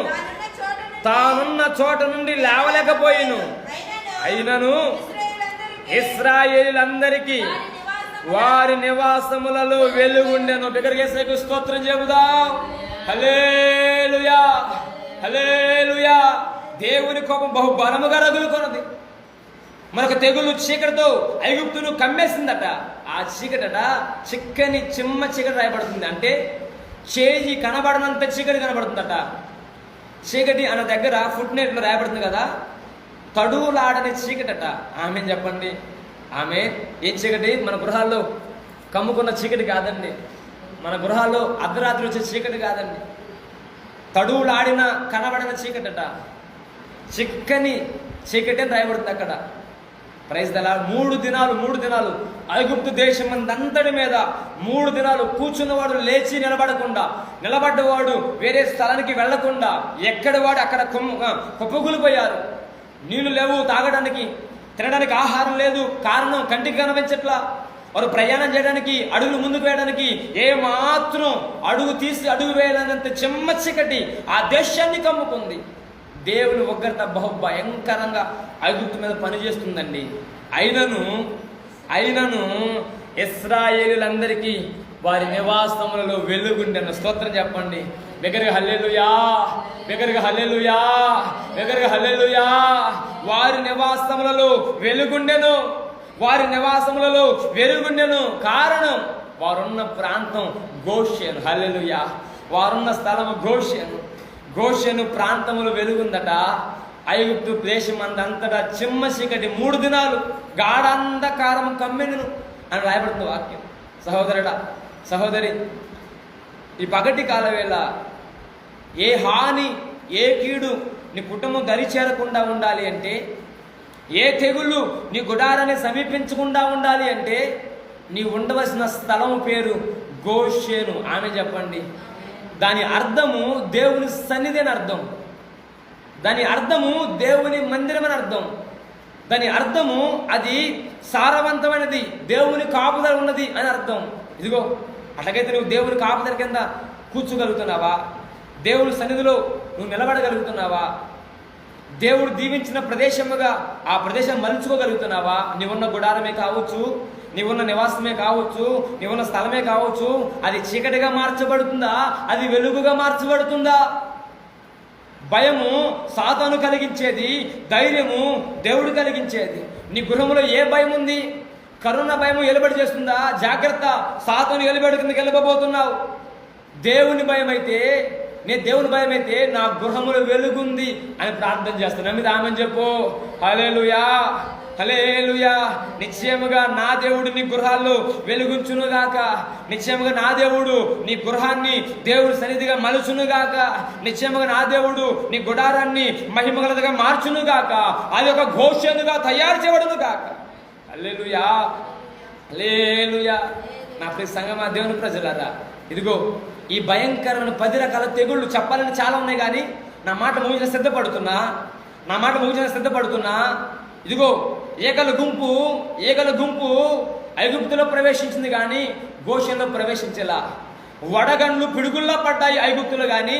తానున్న చోట నుండి లేవలేకపోయిను. అయినను ఇశ్రాయేలీయులందరికీ వారి నివాసములలో వెలుగుండెను. బిగ్గరగా స్తోత్రం చెబుదాం. హల్లెలూయా, హల్లెలూయా. దేవుని కోపం బహు బలముగా రగులుకొన్నది. మనకు తెగులు చీకటితో ఐగుప్తును కమ్మేసిందట. ఆ చీకటట చిక్కని చిమ్మ చీకటి రాయబడుతుంది. అంటే చేయి కనబడనంత చీకటి కనబడుతుందట. చీకటి అన్న దగ్గర ఫుట్ నెట్లో రాయబడుతుంది కదా, తడువులాడని చీకటట. ఆమె చెప్పండి, ఆమె ఏ చీకటి? మన గృహాల్లో కమ్ముకున్న చీకటి కాదండి. మన గృహాల్లో అర్ధరాత్రి వచ్చే చీకటి కాదండి. తడువులాడిన కనబడిన చీకటట. చిక్కని చీకటి అని రాయబడుతుంది అక్కడ. Praise the lord. 3 దినాలు ఐగుప్తు దేశం అంతటి మీద 3 దినాలు కూర్చున్నవాడు లేచి నిలబడ్డవాడు వేరే స్థలానికి వెళ్లకుండా ఎక్కడి వాడు అక్కడ కుప్పకూలిపోయారు. నీళ్లు లేవు, తాగడానికి తినడానికి ఆహారం లేదు. కారణం కంటికి కనిపించట్లా. వారు ప్రయాణం చేయడానికి, అడుగులు ముందుకు వేయడానికి ఏమాత్రం అడుగు వేయాలన్నంత చెమ్మ చీకటి ఆ దేశాన్ని కమ్ముకుంది. దేవుని ఉగ్రత బహు భయంకరంగా ఐగుప్తు మీద పనిచేస్తుందండి. అయినను ఇశ్రాయేలీయులందరికీ వారి నివాసములలో వెలుగుండెను. స్తోత్రం చెప్పండి. బిగ్గరగా హల్లెలూయా, బిగ్గరగా హల్లెలూయా, బిగ్గరగా హల్లెలూయా. వారి నివాసములలో వెలుగుండెను, వారి నివాసములలో వెలుగుండెను. కారణం వారున్న ప్రాంతం గోషెను. హల్లెలూయా. వారున్న స్థలము గోషెను ప్రాంతములు వెలుగుందట. ఐగుప్తు దేశం అంతటా చిమ్మ చీకటి 3 దినాలు గాఢాంధకారము కమ్మెను అని రాయబడుతుంది వాక్యం. సహోదరుడా, సహోదరి, ఈ పగటి కాలవేళ ఏ హాని, ఏ కీడు నీ కుటుంబం దరి చేరకుండా ఉండాలి అంటే, ఏ తెగుళ్ళు నీ గుడారాన్ని సమీపించకుండా ఉండాలి అంటే, నీ ఉండవలసిన స్థలం పేరు గోషెను. ఆమె చెప్పండి. దాని అర్థము దేవుని సన్నిధి అని అర్థం. దాని అర్థము దేవుని మందిరం అని అర్థం. దాని అర్థము అది సారవంతమైనది, దేవుని కాపుదల ఉన్నది అని అర్థం. ఇదిగో అట్లాగైతే నువ్వు దేవుని కాపుదల కింద కూర్చోగలుగుతున్నావా? దేవుని సన్నిధిలో నువ్వు నిలబడగలుగుతున్నావా? దేవుడు దీవించిన ప్రదేశముగా ఆ ప్రదేశం మలుచుకోగలుగుతున్నావా? నీవున్న గుడారమే కావచ్చు, నీవున్న నివాసమే కావచ్చు, నీవున్న స్థలమే కావచ్చు, అది చీకటిగా మార్చబడుతుందా? అది వెలుగుగా మార్చబడుతుందా? భయము సాతాను కలిగించేది, ధైర్యము దేవుడు కలిగించేది. నీ గృహంలో ఏ భయం ఉంది? కరోనా భయము ఎలుబడి చేస్తుందా? జాగ్రత్త, సాతాను ఎలుబడి కిందకి వెళ్ళబోతున్నావు. దేవుని భయం అయితే, నేను దేవుని భయం అయితే నా గృహములో వెలుగుంది అని ప్రార్థన చేస్తున్నా. మీద ఆమెను చెప్పు. హల్లెలూయా, హల్లెలూయా. నిశ్చయముగా నా దేవుడు నీ గృహాల్లో వెలుగుంచునుగాక. నిశ్చయముగా నా దేవుడు నీ గృహాన్ని దేవుడి సన్నిధిగా మలుచునుగాక. నిశ్చయముగా నా దేవుడు నీ గుడారాన్ని మహిమగలదిగా మార్చునుగాక. అది ఒక ఘోషణగా తయారు చేయబడునుగాక. హల్లెలూయా, హల్లెలూయా. నా ప్రియ సంగమా, దేవుని ప్రజలారా, ఇదిగో ఈ భయంకరమైన 10 రకాల తెగుళ్ళు చెప్పాలని చాలా ఉన్నాయి, కానీ నా మాట ముగించిన సిద్ధపడుతున్నా. ఇదిగో ఏగల గుంపు ఐగుప్తులో ప్రవేశించింది కానీ గోషెన్లో ప్రవేశించేలా. వడగండ్లు పిడుగుల్లా పడ్డాయి ఐగుప్తులో కానీ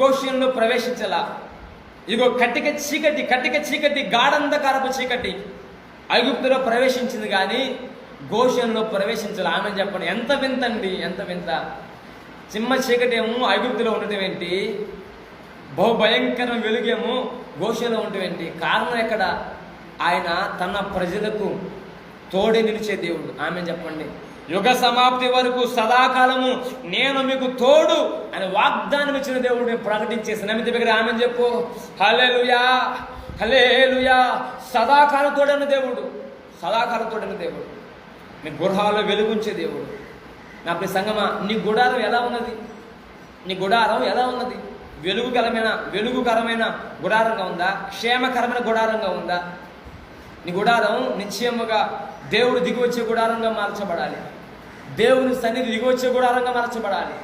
గోషెన్లో ప్రవేశించేలా. ఇదిగో కట్టిక చీకటి గాఢంధకారపు చీకటి ఐగుప్తులో ప్రవేశించింది కానీ గోషెన్లో ప్రవేశించాలి. ఆమె చెప్పండి. ఎంత వింత అండి, ఎంత వింత. చిమ్మ చీకటి ఏమో ఐగుప్తులో ఉండటం ఏంటి? బహు భయంకర వెలుగేమో గోషెన్లో ఉండటం ఏంటి? కారణం ఎక్కడ? ఆయన తన ప్రజలకు తోడే నిలిచే దేవుడు. ఆమె చెప్పండి. యుగ సమాప్తి వరకు సదాకాలము నేను మీకు తోడు అని వాగ్దానం ఇచ్చిన దేవుడు ప్రకటించేసి నమ్మితే దగ్గర ఆమె చెప్పు. హల్లెలూయా, హల్లెలూయా. సదాకాలం తోడైన దేవుడు, నీ గృహాల్లో వెలుగుంచే దేవుడు. నా ప్రియ సంగమా, నీ గుడారం ఎలా ఉన్నది? వెలుగుకరమైన గుడారంగా ఉందా? క్షేమకరమైన గుడారంగా ఉందా? నీ గుడారం నిశ్చయముగా దేవుడు దిగివచ్చే గుడారంగా మార్చబడాలి. దేవుని సన్నిధి దిగివచ్చే గుడారంగా మార్చబడాలి.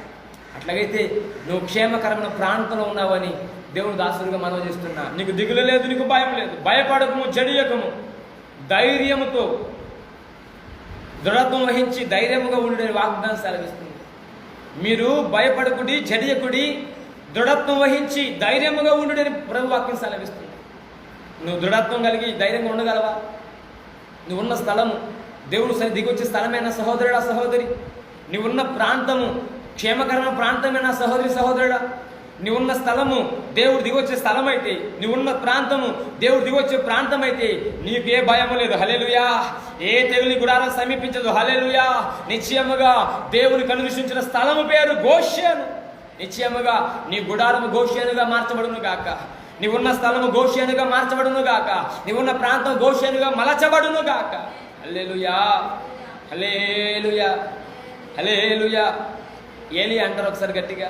అట్లాగైతే నువ్వు క్షేమకరమైన ప్రాంతంలో ఉన్నావని దేవుని దాసుడిగా మనవి చేస్తున్నా. నీకు దిగులు లేదు, నీకు భయం లేదు. భయపడకము, జడియకము, ధైర్యముతో దృఢత్వం వహించి ధైర్యముగా ఉండే వాగ్దానం సెలవిస్తుంది. మీరు భయపడకుడి, జడియకుడి, దృఢత్వం వహించి ధైర్యముగా ఉండుడని ప్రభు వాక్యం సెలవిస్తుంది. నువ్వు దృఢత్వం కలిగి ధైర్యంగా ఉండగలవా? నువ్వున్న స్థలము దేవుడు సరి దిగొచ్చే స్థలమైన సహోదరుడా, సహోదరి, నువ్వున్న ప్రాంతము క్షేమకరమైన ప్రాంతమైన సహోదరి, సహోదరుడా, నువ్వున్న స్థలము దేవుడు దిగొచ్చే స్థలం అయితే, నువ్వున్న ప్రాంతము దేవుడు దిగొచ్చే ప్రాంతం అయితే నీకు ఏ భయము లేదు. హల్లెలూయా. ఏ తెగులు గుడారం సమీపించదు. హల్లెలూయా. నిశ్చయముగా దేవుని కనుదృష్టించిన స్థలము పేరు గోషేను. నిశ్చయముగా నీ గుడారము గోషేనుగా మార్చబడును గాక. నీవున్న స్థలము గోషేనుగా మార్చబడును గాక. నీవున్న ప్రాంతం గోషేనుగా మలచబడును గాక. హల్లెలూయా, హల్లెలూయా, హల్లెలూయా. ఏలి అంటారు ఒకసారి గట్టిగా,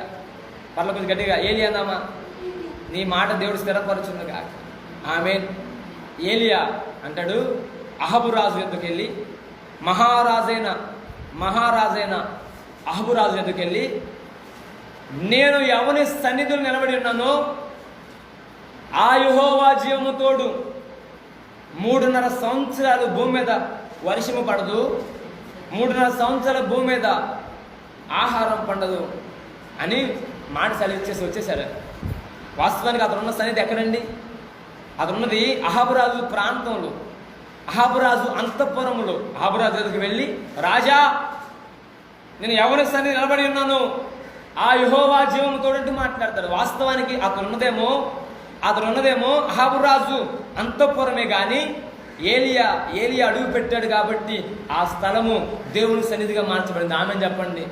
పర్ల కొంచెం గట్టిగా ఏలి అందామా? నీ మాట దేవుడు స్థిరపరచును గాక. ఆమేన్. ఏలియా అంటాడు, అహబు రాజు ఎద్దుకు వెళ్ళి, మహారాజైన అహబు రాజు ఎద్దుకు వెళ్ళి, నేను ఎవని సన్నిధులు నిలబడి ఉన్నానో ఆ యెహోవా జీవము తోడు 3.5 సంవత్సరాలు భూమి మీద వర్షము పడదు, 3.5 సంవత్సరాల భూమి మీద ఆహారం పండదు అని మాట సెలవిచ్చేసి వచ్చేసారు. వాస్తవానికి అతను ఉన్న సన్నిధి ఎక్కడండి? అతనున్నది అహాబురాజు ప్రాంతంలో, అహాబురాజు అంతఃపురములో. అహాబురాజు దగ్గరికి వెళ్ళి, రాజా, నేను ఎవరి సన్నిధి నిలబడి ఉన్నాను ఆ యెహోవా జీవము తోడంటూ మాట్లాడతాడు. వాస్తవానికి అతనున్నదేమో అహాబురాజు అంతఃపురమే కానీ ఏలియా అడుగు పెట్టాడు కాబట్టి ఆ స్థలము దేవుని సన్నిధిగా మార్చబడింది. ఆమెను చెప్పండి.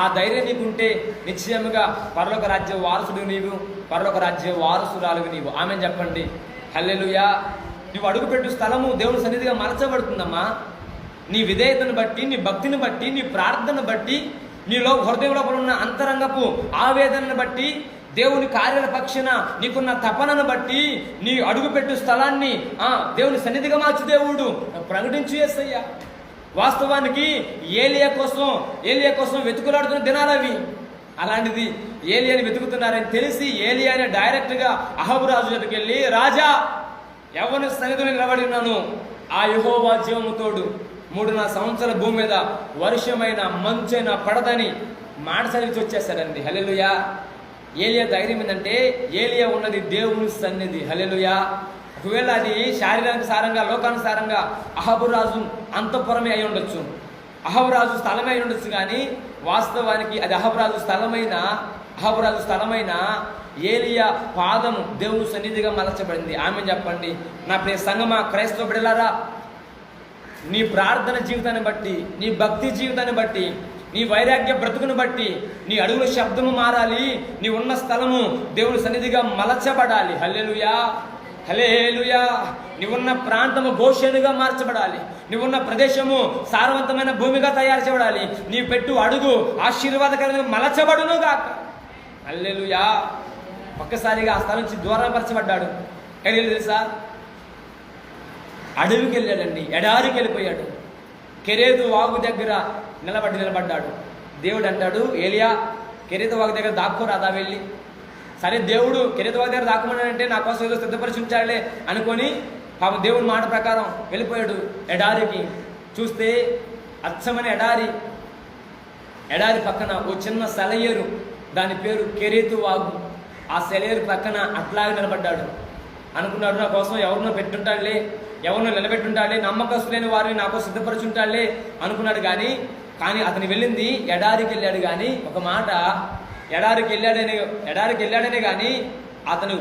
ఆ ధైర్యం నీకుంటే నిశ్చయముగా పరలోక రాజ్య వారసుడు నీవు, పరలోక రాజ్య వారసురాలుగు నీవు. ఆమెను చెప్పండి. హల్లెలూయా. నువ్వు అడుగుపెట్టు స్థలము దేవుని సన్నిధిగా మార్చబడుతుందమ్మా. నీ విధేయతను బట్టి, నీ భక్తిని బట్టి, నీ ప్రార్థన బట్టి, నీలో హృదయంలో ఉన్న అంతరంగపు ఆవేదనను బట్టి, దేవుని కార్యాల పక్షాన నీకున్న తపనను బట్టి, నీ అడుగుపెట్టు స్థలాన్ని దేవుని సన్నిధిగా మార్చు దేవుడు ప్రకటించు యేసయ్యా. వాస్తవానికి ఏలియా కోసం వెతుకులాడుతున్న దినాలవి. అలాంటిది ఏలియాని వెతుకుతున్నారని తెలిసి ఏలియాని డైరెక్ట్గా అహబురాజు దగ్గరికి వెళ్ళి, రాజా, ఎవరి సన్నిధిలో నిలబడి ఉన్నాను ఆ యెహోవా జీవము తోడు 3.5 సంవత్సరాల భూమి మీద వర్షమైన మంచైనా పడదని మాట సెలవిచ్చి వచ్చేసాడండి. హల్లెలూయా. ఏలియా ధైర్యం ఏంటంటే ఏలియా ఉన్నది దేవుని సన్నిధి. హల్లెలూయా. ఒకవేళ అది శారీరక సారంగా, లోకానుసారంగా అహబురాజు అంతఃపురమే అయి ఉండొచ్చు, అహబురాజు స్థలమే అయి ఉండొచ్చు, కానీ వాస్తవానికి అది అహబురాజు స్థలమైన ఏలియా పాదము దేవుని సన్నిధిగా మలచబడింది. ఆమె చెప్పండి. నా ప్రియ సంగమా, క్రైస్తవ బిడ్డలారా, నీ ప్రార్థన జీవితాన్ని బట్టి, నీ భక్తి జీవితాన్ని బట్టి, నీ వైరాగ్య బ్రతుకును బట్టి నీ అడుగుల శబ్దము మారాలి. నీ ఉన్న స్థలము దేవుని సన్నిధిగా మలచబడాలి. హల్లెలూయా, హల్లెలూయా. నీవున్న ప్రాంతము గోషేనుగా మార్చబడాలి. నీవున్న ప్రదేశము సారవంతమైన భూమిగా తయారు చేయబడాలి. నీ పెట్టు అడుగు ఆశీర్వాదకరంగా మలచబడును గాక. హల్లెలూయా. ఒక్కసారిగా ఆ స్థలం నుంచి దూరపరచబడ్డాడు. ఎక్కడికి తెలుసా? అడవికి వెళ్ళాడండి, ఎడారికి వెళ్ళిపోయాడు. కెరేతు వాగు దగ్గర నిలబడ్డాడు. దేవుడు అంటాడు, ఏలియా, కెరేతు వాగు దగ్గర దాక్కోరాదా వెళ్ళి. సరే, దేవుడు కెరేతు వాగు దగ్గర దాక్కుమన్నాడంటే నా కోసం ఏదో సిద్ధపరిచి ఉంచాడులే అనుకొని పాపం దేవుడి మాట ప్రకారం వెళ్ళిపోయాడు ఎడారికి. చూస్తే అచ్చమని ఎడారి పక్కన ఓ చిన్న సెలయేరు, దాని పేరు కెరేతు వాగు. ఆ సెలయేరు పక్కన అట్లాగే నిలబడ్డాడు. అనుకున్నాడు, నా కోసం ఎవరినో పెట్టుంటాడులే, ఎవరినో నిలబెట్టుంటాడులే, నమ్మకస్తులేని వారిని నాకు సిద్ధపరచుంటాడులే అనుకున్నాడు. కానీ అతను వెళ్ళింది ఎడారికి వెళ్ళాడు. కానీ ఒక మాట, ఎడారికి వెళ్ళాడనే కానీ అతను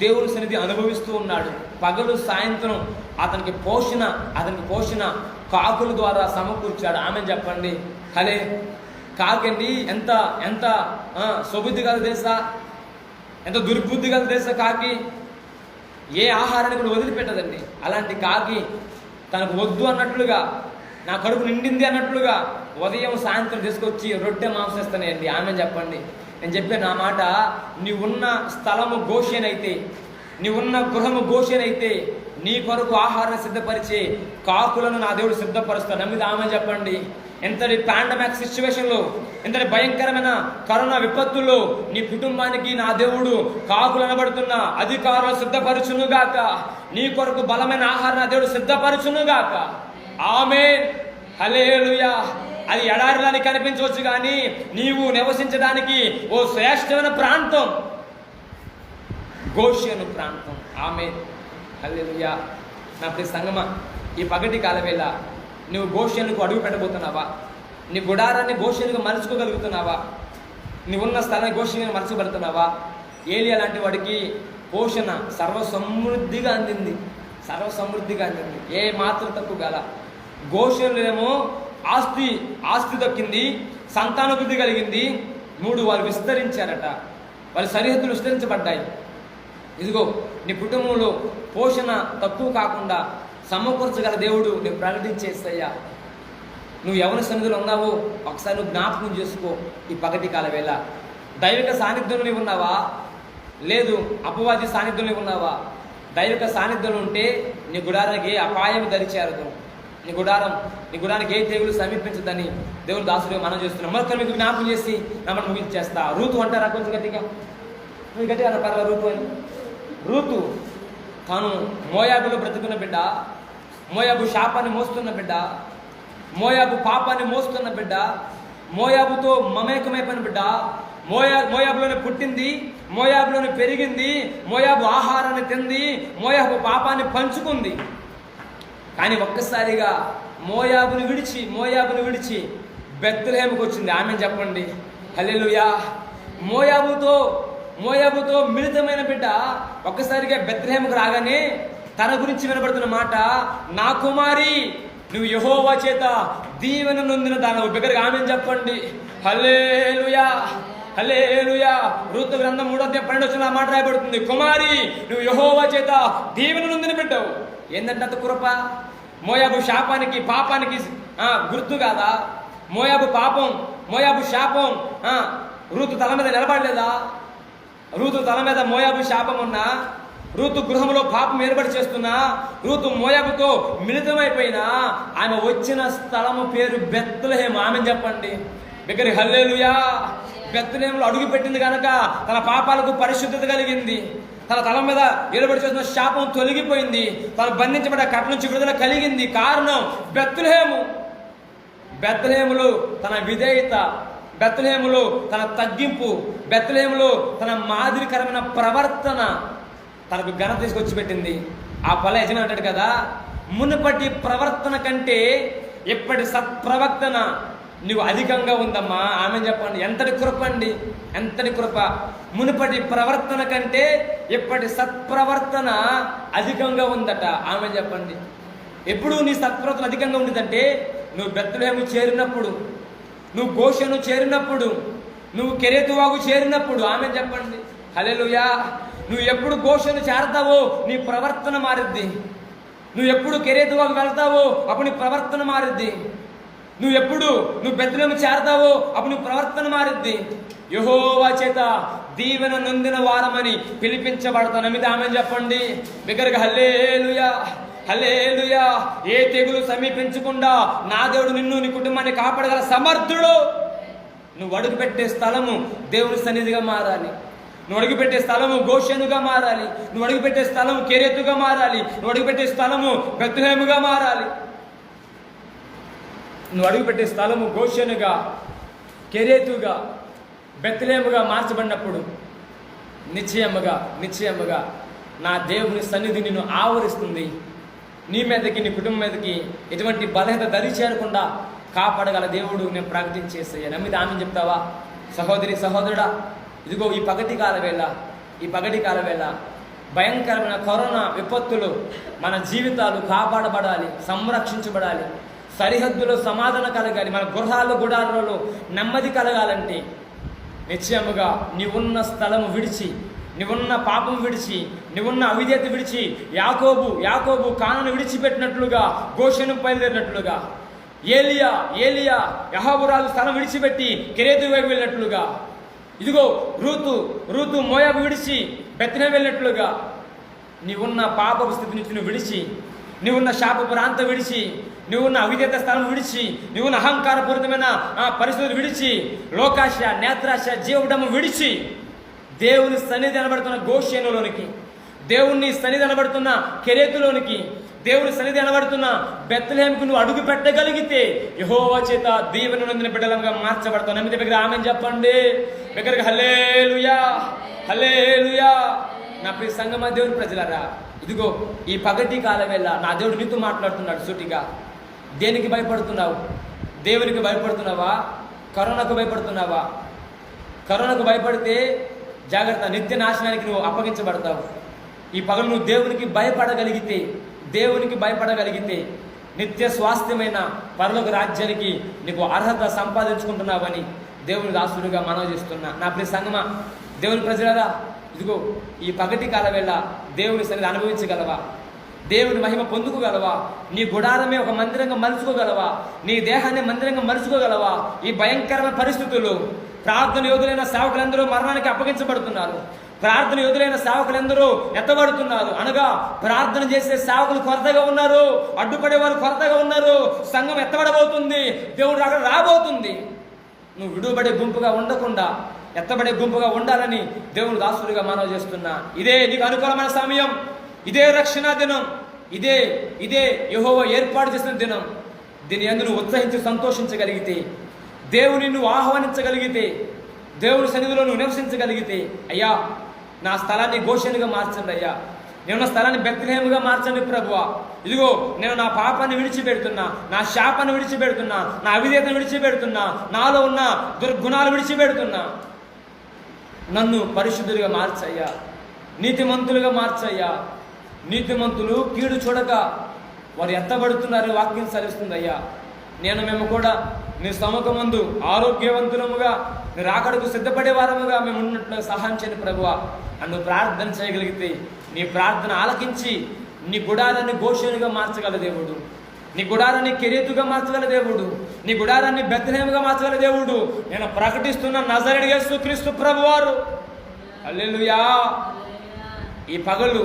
దేవుని సన్నిధి అనుభవిస్తూ ఉన్నాడు. పగలు సాయంత్రం అతనికి పోషణ కాకుల ద్వారా సమకూర్చాడు. ఆమె చెప్పండి. హలే, కాకండి ఎంత సుబుద్ధి కలదు తెలుసా, ఎంత దుర్బుద్ధి కలదు తెలుసా. కాకి ఏ ఆహారాన్ని కూడా వదిలిపెట్టదండి. అలాంటి కాకి తనకు వద్దు అన్నట్లుగా, నా కడుపు నిండింది అన్నట్లుగా ఉదయం సాయంత్రం తీసుకొచ్చి రొట్టె మాంసం ఇస్తానండి. ఆమె చెప్పండి. నేను చెప్పాను ఆ మాట, నీవున్న స్థలము గోషెన్ అయితే, నీవున్న గృహము గోషెన్ అయితే నీ కొరకు ఆహారం సిద్ధపరిచే కాకులను నా దేవుడు సిద్ధపరుస్తాడు. నమ్మిది ఆమె చెప్పండి. ఎంతటి పాండమిక్ సిచ్యువేషన్లో, ఎంతటి భయంకరమైన కరోనా విపత్తుల్లో నీ కుటుంబానికి నా దేవుడు కాకులు అనబడుతున్న అధికారులు సిద్ధపరచునుగాక. నీ కొరకు బలమైన ఆహారం నా దేవుడు సిద్ధపరచునుగాక. ఆమేన్, హల్లెలూయా. అది ఎడారిలాని కనిపించవచ్చు, కానీ నీవు నివసించడానికి ఓ శ్రేష్టమైన ప్రాంతం గోషెను ప్రాంతం. ఆమేన్, హల్లెలూయా. నా ప్రియ సంగమా, ఈ పగటి కాలవేళ నువ్వు గోషెనుకు అడుగు పెట్టబోతున్నావా? నీ గుడారాన్ని గోషెనుగా మలుచుకోగలుగుతున్నావా? నీవున్న స్థలాన్ని గోషెనుగా మలుచుకోగలుగుతున్నావా? ఏలియా లాంటి వాడికి పోషణ సర్వసమృద్ధిగా అందింది, సర్వసమృద్ధిగా అందింది, ఏ మాత్రం తక్కువ గల. గోషెనులేమో ఆస్తి దక్కింది, సంతానభివృద్ధి కలిగింది. 3 వాళ్ళు విస్తరించారట, వాళ్ళ సరిహద్దులు విస్తరించబడ్డాయి. ఇదిగో నీ కుటుంబంలో పోషణ తక్కువ కాకుండా సమకూర్చగల దేవుడు నువ్వు ప్రకటించేస్తయ్యా. నువ్వు ఎవరి సన్నిధిలో ఉన్నావో ఒకసారి నువ్వు జ్ఞాపకం చేసుకో. ఈ పగటి కాల వేళ దైవిక సాన్నిధ్యంలో నీవు ఉన్నావా? లేదు అపవాది సాన్నిధ్యంలో ఉన్నావా? దైవిక సాన్నిధ్యంలో ఉంటే నీ గుడారానికి ఏ అపాయం దరిచేరదు. నీ గుడారానికి ఏ తెగులు సమీపించదని దేవుడు దాసుడు మనం చేస్తున్నాం. మరొక మీకు జ్ఞాపకం చేసి నమ్మని ముగించేస్తా. రూతు అంటారా? కొంచెం గట్టిగా, నువ్వు గట్టిగా పర్వాలేదు. రూతు అని, రూతు తాను మోయాబులో బ్రతుకున్న బిడ్డ, మోయాబు శాపాన్ని మోస్తున్న బిడ్డ, మోయాబు పాపాన్ని మోస్తున్న బిడ్డ, మోయాబుతో మమేకమైపోయిన బిడ్డ, మోయాబులోనే పుట్టింది, మోయాబులోనే పెరిగింది, మోయాబు ఆహారాన్ని తింది, మోయాబు పాపాన్ని పంచుకుంది. కానీ ఒక్కసారిగా మోయాబుని విడిచి బెత్లెహేముకు వచ్చింది. ఆమె చెప్పండి, హల్లెలూయా. మోయాబుతో మిళితమైన బిడ్డ ఒక్కసారిగా బెత్లెహేముకు రాగానే తన గురించి వినబడుతున్న మాట, నా కుమారి నువ్వు యెహోవా చేత దీవెన నొందిన దానవు. బిగ్గరగా ఆమె చెప్పండి, హల్లెలూయా, హల్లెలూయా. రూతు గ్రంథం 3:12 మాట రాయబడుతుంది, కుమారి నువ్వు యెహోవా చేత దీవెన నొందిన బిడ్డవు. ఏంటంటే అంత కృప? మోయాబు శాపానికి పాపానికి గుర్తు కాదా? మోయాబు శాపం రూతు తల మీద నిలబడలేదా? రూతు తల మీద మోయాబు శాపం ఉన్నా, రూతు గృహంలో పాపం ఏర్పడి చేస్తున్నా, రూతు మోయాబుతో మిళితమైపోయినా ఆమె వచ్చిన స్థలము పేరు బెత్లెహేము. ఆమె చెప్పండి బిగ్గరగా హల్లెలూయా. బెత్లెహేములో అడుగు పెట్టింది కనుక తన పాపాలకు పరిశుద్ధత కలిగింది, తన తల మీద ఏలుబడి చేసిన శాపం తొలగిపోయింది, తను బంధించబడ్డ కట్ట నుంచి విడుదల కలిగింది. కారణం బెత్లెహేములో తన విధేయత, బెత్లెహేములో తన తగ్గింపు, బెత్లెహేములో తన మాదిరికరమైన ప్రవర్తన తనకు ఘనత తీసుకొచ్చి పెట్టింది. ఆ పొల యజమాని అంటాడు కదా, మునుపటి ప్రవర్తన కంటే ఇప్పటి సత్ప్రవర్తన నువ్వు అధికంగా ఉందమ్మా. ఆమె చెప్పండి, ఎంతటి కృప అండి, ఎంతటి కృప. మునుపటి ప్రవర్తన కంటే ఇప్పటి సత్ప్రవర్తన అధికంగా ఉందట. ఆమె చెప్పండి, ఎప్పుడు నీ సత్ప్రవర్తన అధికంగా ఉండిందంటే నువ్వు బెత్లెహేము చేరినప్పుడు, నువ్వు గోషెను చేరినప్పుడు, నువ్వు కెరేతువాగు చేరినప్పుడు. ఆమె చెప్పండి హల్లెలూయా. నువ్వు ఎప్పుడు గోషెను చేరతావో నీ ప్రవర్తన మారిద్ది. నువ్వు ఎప్పుడు కెరేతువాగు వెళ్తావో అప్పుడు నీ ప్రవర్తన మారిద్ది. నువ్వు బెత్లెహేము చేరతావో అప్పుడు నీ ప్రవర్తన మారిద్ది. యెహోవా చేత దీవెన నొందిన వారమని పిలిపించబడతాను. మీద ఆమె చెప్పండి బిగ్గరగా హల్లెలూయా, హల్లెలూయా. ఏ తెగులు సమీపించకుండా నా దేవుడు నిన్ను నీ కుటుంబాన్ని కాపాడగల సమర్థుడు. నువ్వు అడుగుపెట్టే స్థలము దేవుని సన్నిధిగా మారాలి. నువ్వు అడుగుపెట్టే స్థలము గోషెనుగా మారాలి. నువ్వు అడుగుపెట్టే స్థలము కెరేతుగా మారాలి. నువ్వు అడుగుపెట్టే స్థలము బెత్లెహేముగా మారాలి. నువ్వు అడుగుపెట్టే స్థలము గోషెనుగా, కెరేతుగా, బెత్లెహేముగా మార్చబడినప్పుడు నిశ్చయముగా నా దేవుని సన్నిధి నిన్ను ఆవరిస్తుంది. నీ మీదకి, నీ కుటుంబం మీదకి ఎటువంటి బలహీనత దరి చేరకుండా కాపాడగల దేవుడు నేను ప్రకటించేస్తాను. నమ్మిది ఆమె చెప్తావా? సహోదరి సహోదరుడా, ఇదిగో ఈ పగటి కాల వేళ భయంకరమైన కరోనా విపత్తులు మన జీవితాలు కాపాడబడాలి, సంరక్షించబడాలి. సరిహద్దులో సమాధానం కలగాలి. మన గుడారాలలో నెమ్మది కలగాలంటే నిశ్చయముగా నీవున్న స్థలము విడిచి, నీవున్న పాపం విడిచి, నీవున్న అవిధేయత విడిచి, యాకోబు కానాను విడిచిపెట్టినట్లుగా, గోషెను బయలుదేరినట్లుగా, ఏలియా యెహోవా రాజు స్థలం విడిచిపెట్టి కెరేతు వైపు వెళ్ళినట్లుగా ఇదిగో రూతు మోయాబు విడిచి బెత్లెహేము వెళ్ళినట్లుగా నీవున్న పాపపు స్థితి నుంచి నువ్వు విడిచి, నీవున్న శాప ప్రాంతం విడిచి, నువ్వున్న అవిధేత స్థలం విడిచి, నువ్వున్న అహంకారపూరితమైన పరిస్థితులు విడిచి, లోకాశ, నేత్రాశ, జీవడము విడిచి దేవుని సన్నిధి అనబడుతున్న గోషేనులోనికి, దేవుని సన్నిధి అనబడుతున్న కెరేతులోనికి, దేవుని సన్నిధి అనబడుతున్న బెత్లెహేముకు నువ్వు అడుగు పెట్టగలిగితే యెహోవా చేత దీవెన నొందిన బిడ్డలంగా మార్చబడతావు. నమ్మితే దగ్గర ఆమెను చెప్పండి, దగ్గరగా హల్లెలూయా, హల్లెలూయా. నా ప్రియ సంగమా, దేవుని ప్రజలారా, ఇదిగో ఈ పగటి కాల వేళ నా దేవుడు నీతో మాట్లాడుతున్నాడు సూటిగా. దేనికి భయపడుతున్నావు? దేవునికి భయపడుతున్నావా? కరోనాకు భయపడుతున్నావా? కరోనాకు భయపడితే జాగ్రత్త, నిత్య నాశనానికి నువ్వు అప్పగించబడతావు. ఈ పగలు నువ్వు దేవునికి భయపడగలిగితే నిత్య స్వాస్థ్యమైన పరలోక రాజ్యానికి నీకు అర్హత సంపాదించుకుంటున్నావని దేవుని దాసుడిగా మనవి చేస్తున్నా. నా ప్రియ సంగమా, దేవుని ప్రజలారా, ఇదిగో ఈ పగటి కాల వేళ దేవుని సన్నిధి అనుభవించగలవా? దేవుని మహిమ పొందుకోగలవా? నీ గుడారమే ఒక మందిరంగా మలుచుకోగలవా? నీ దేహాన్ని మందిరంగా మలుచుకోగలవా? ఈ భయంకరమైన పరిస్థితుల్లో ప్రార్థన యోధులైన సేవకులందరూ మరణానికి అప్పగించబడుతున్నారు. ప్రార్థన యోధులైన సేవకులందరూ ఎత్తబడుతున్నారు. అనగా ప్రార్థన చేసే సేవకులు కొరతగా ఉన్నారు, అడ్డుపడే వారు కొరతగా ఉన్నారు. సంఘం ఎత్తబడబోతుంది, దేవుడు అక్కడ రాబోతుంది. నువ్వు విడుబడే గుంపుగా ఉండకుండా ఎత్తబడే గుంపుగా ఉండాలని దేవుడు దాసుడిగా మనవి చేస్తున్నా. ఇదే నీకు అనుకూలమైన సమయం, ఇదే రక్షణ దినం, ఇదే యెహోవా ఏర్పాటు చేసిన దినం. దీని యందు నువ్వు ఉత్సహించి సంతోషించగలిగితే, దేవుని నువ్వు ఆహ్వానించగలిగితే, దేవుని సన్నిధిలో నువ్వు నివసించగలిగితే, అయ్యా నా స్థలాన్ని గోషేనుగా మార్చండి, అయ్యా నేను స్థలాన్ని బెత్లెహేముగా మార్చండి ప్రభువా. ఇదిగో నేను నా పాపాన్ని విడిచిపెడుతున్నా, నా శాపాన్ని విడిచిపెడుతున్నా, నా అవిధేతను విడిచిపెడుతున్నా, నాలో ఉన్న దుర్గుణాలు విడిచిపెడుతున్నా. నన్ను పరిశుద్ధులుగా మార్చయ్యా, నీతిమంతులుగా మార్చయ్యా. నీతిమంతులు కీడు చూడక వారు ఎత్తబడుతున్నారు, వాక్యం సరిస్తుందయ్యా. మేము కూడా నీ సముఖమందు ఆరోగ్యవంతులముగా, నీ రాకడకు సిద్ధపడే వారముగా మేము ఉన్నట్లు సహాయం చేయని ప్రభువా. నన్ను ప్రార్థన చేయగలిగితే నీ ప్రార్థన ఆలకించి నీ గుడారాన్ని గోషేనుగా మార్చగల దేవుడు, నీ గుడారాన్ని కెరేతుగా మార్చగల దేవుడు, నీ గుడారాన్ని బెత్లెహేముగా మార్చగల దేవుడు నేను ప్రకటిస్తున్న నజరేయుడు యేసుక్రీస్తు ప్రభువారు. హల్లెలూయా. ఈ పగలు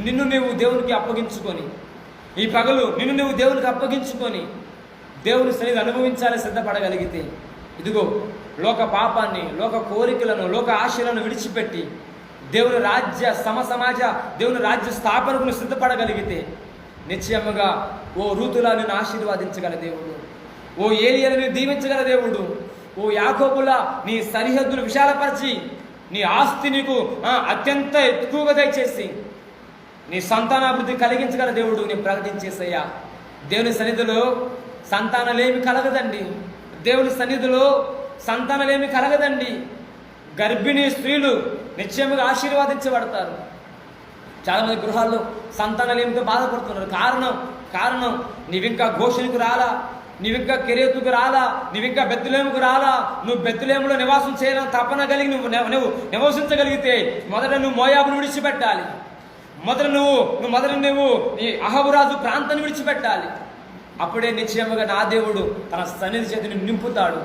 నిన్ను నీవు దేవునికి అప్పగించుకొని, దేవుని సన్నిధి అనుభవించాలని సిద్ధపడగలిగితే, ఇదిగో లోక పాపాన్ని, లోక కోరికలను, లోక ఆశలను విడిచిపెట్టి దేవుని రాజ్య దేవుని రాజ్య స్థాపనకు సిద్ధపడగలిగితే నిశ్చయముగా ఓ రూతులా నిన్ను ఆశీర్వాదించగల దేవుడు, ఓ ఏలియాని దీవించగల దేవుడు, ఓ యాకోబులా నీ సరిహద్దులు విశాలపరిచి నీ ఆస్తి నీకు అత్యంత ఎక్కువగా దయచేసి నీ సంతానాభివృద్ధి కలిగించగల దేవుడు నేను ప్రకటించేసయ్యా. దేవుని సన్నిధిలో సంతానలేమి కలగదండి, దేవుని సన్నిధిలో సంతానలేమి కలగదండి. గర్భిణీ స్త్రీలు నిశ్చయముగా ఆశీర్వాదించబడతారు. చాలామంది గృహాల్లో సంతానలేమితో బాధపడుతున్నారు. కారణం నీవింకా గోషెనుకు రాలా, నీవింకా కెరేతుకు రాలా, నీవింకా బెత్లెహేముకు రాలా. నువ్వు బెత్లెహేములో నివాసం చేయాలని తపన కలిగి నువ్వు నివసించగలిగితే మొదట నువ్వు మోయాబును విడిచిపెట్టాలి. మొదట నువ్వు ఈ అహబురాజు ప్రాంతాన్ని విడిచిపెట్టాలి. అప్పుడే నిశ్చయముగా నా దేవుడు తన సన్నిధి చేతిని నింపుతాడు,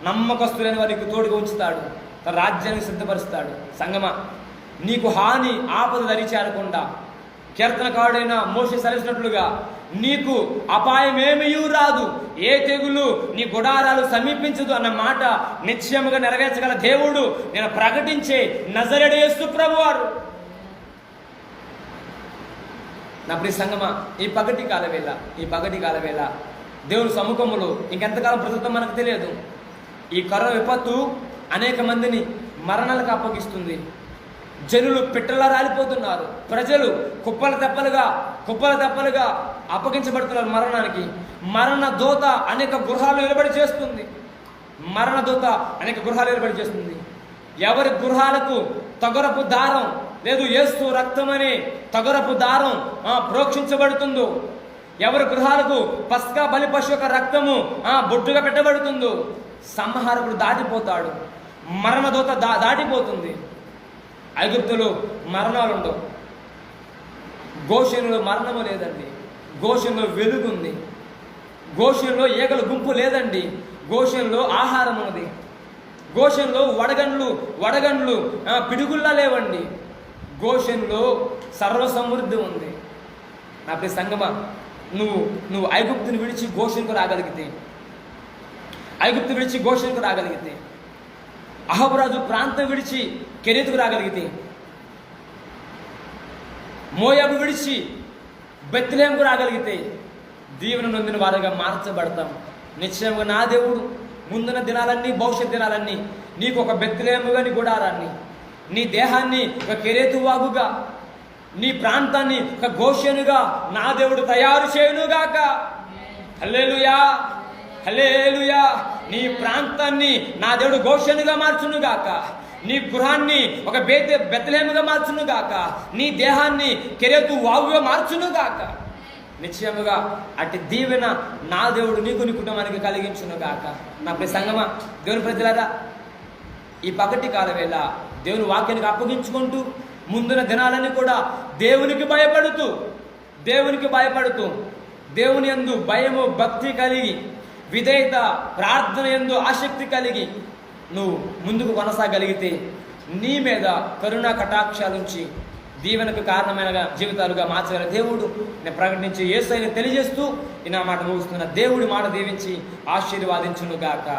నమ్మకస్తులైన వారికి తోడుగా ఉంచుతాడు, తన రాజ్యానికి సిద్ధపరుస్తాడు. సంగమా, నీకు హాని ఆపద దరిచేరకుండా కీర్తనకారుడైన మోషే సరిసినట్లుగా నీకు అపాయమేమీ రాదు, ఏ తెగులు నీ గుడారాలు సమీపించదు అన్న మాట నిశ్చయముగా నెరవేర్చగల దేవుడు నేను ప్రకటించే నజరేయుడు యేసు ప్రభువారు. నా ప్రియ సంగమా, ఈ పగటి కాల వేళ దేవుని సముఖములో ఇంకెంతకాలం ప్రస్తుతం మనకు తెలియదు. ఈ కరోనా విపత్తు అనేక మందిని మరణాలకు అప్పగిస్తుంది. జనులు పిట్టలా రాలిపోతున్నారు. ప్రజలు కుప్పల తెప్పలుగా అప్పగించబడుతున్నారు మరణానికి. మరణ దూత అనేక గృహాలు నిలబడి చేస్తుంది. ఎవరి గృహాలకు తగరపు దారం లేదు, యేసు రక్తమని తగరపు దారం ప్రోక్షించబడుతుందో, ఎవరి గృహాలకు పస్కా బలి పశు యొక్క రక్తము బొట్టుగా పెట్టబడుతుందో, సంహారకుడు దాటిపోతాడు, మరణదూత దాటిపోతుంది. ఐగుప్తులో మరణాలు ఉండవు, గోషెనులో మరణము లేదండి, గోషెనులో వెలుగుంది, గోషెనులో ఈగల గుంపు లేదండి, గోషెనులో ఆహారం ఉన్నది, గోషెన్లో వడగండ్లు పిడుగుల్లా లేవండి. గోషెన్లో సర్వ సమృద్ధి ఉంది. నా ప్రియ సంగమా, నువ్వు ఐగుప్తుని విడిచి గోషెన్కు రాగలిగితే, ఐగుప్తు విడిచి గోషెన్కు రాగలిగితే, అహబరాజు ప్రాంతం విడిచి కెరీతుకు రాగలిగితే, మోయాబు విడిచి బెత్లెహేముకు రాగలిగితే దీవెన నొందిన వారిగా మార్చబడతాం. నిశ్చయంగా నా దేవుడు ముందున్న దినాలన్నీ, భవిష్యత్ దినాలన్నీ నీకు ఒక బెత్లెహేముగా నీ గుడారాన్ని, నీ దేహాన్ని ఒక కెరేతు వాగుగా, నీ ప్రాంతాన్ని ఒక గోషెనుగా నా దేవుడు తయారు చేయునుగాక. హల్లెలూయా, హల్లెలూయా. నీ ప్రాంతాన్ని నా దేవుడు గోషెనుగా మార్చునుగాక. నీ గృహాన్ని ఒక బెత్లెహేముగా మార్చునుగాక. నీ దేహాన్ని కెరేతు వాగుగా మార్చునుగాక. నిశ్చయముగా అట్టి దీవెన నా దేవుడు నీకు, నీ కుటుంబానికి కలిగించునుగాక. నా ప్రియ సంగమా, దేవుని ప్రజలారా, ఈ పగటి కాల వేళ దేవుని వాక్యానికి అప్పగించుకుంటూ ముందున్న దినాలని కూడా దేవునికి భయపడుతూ దేవుని యందు భయము, భక్తి కలిగి, విధేయత, ప్రార్థన యందు ఆసక్తి కలిగి నువ్వు ముందుకు కొనసాగలిగితే నీ మీద కరుణా కటాక్షాలుంచి దీవెనకు కారణమైన జీవితాలుగా మార్చగల దేవుడు నేను ప్రకటించి యేసయ్యని తెలియజేస్తూ ఈ నా మాట ముగిస్తున్న దేవుడి మాట దీవించి ఆశీర్వాదించునుగాక.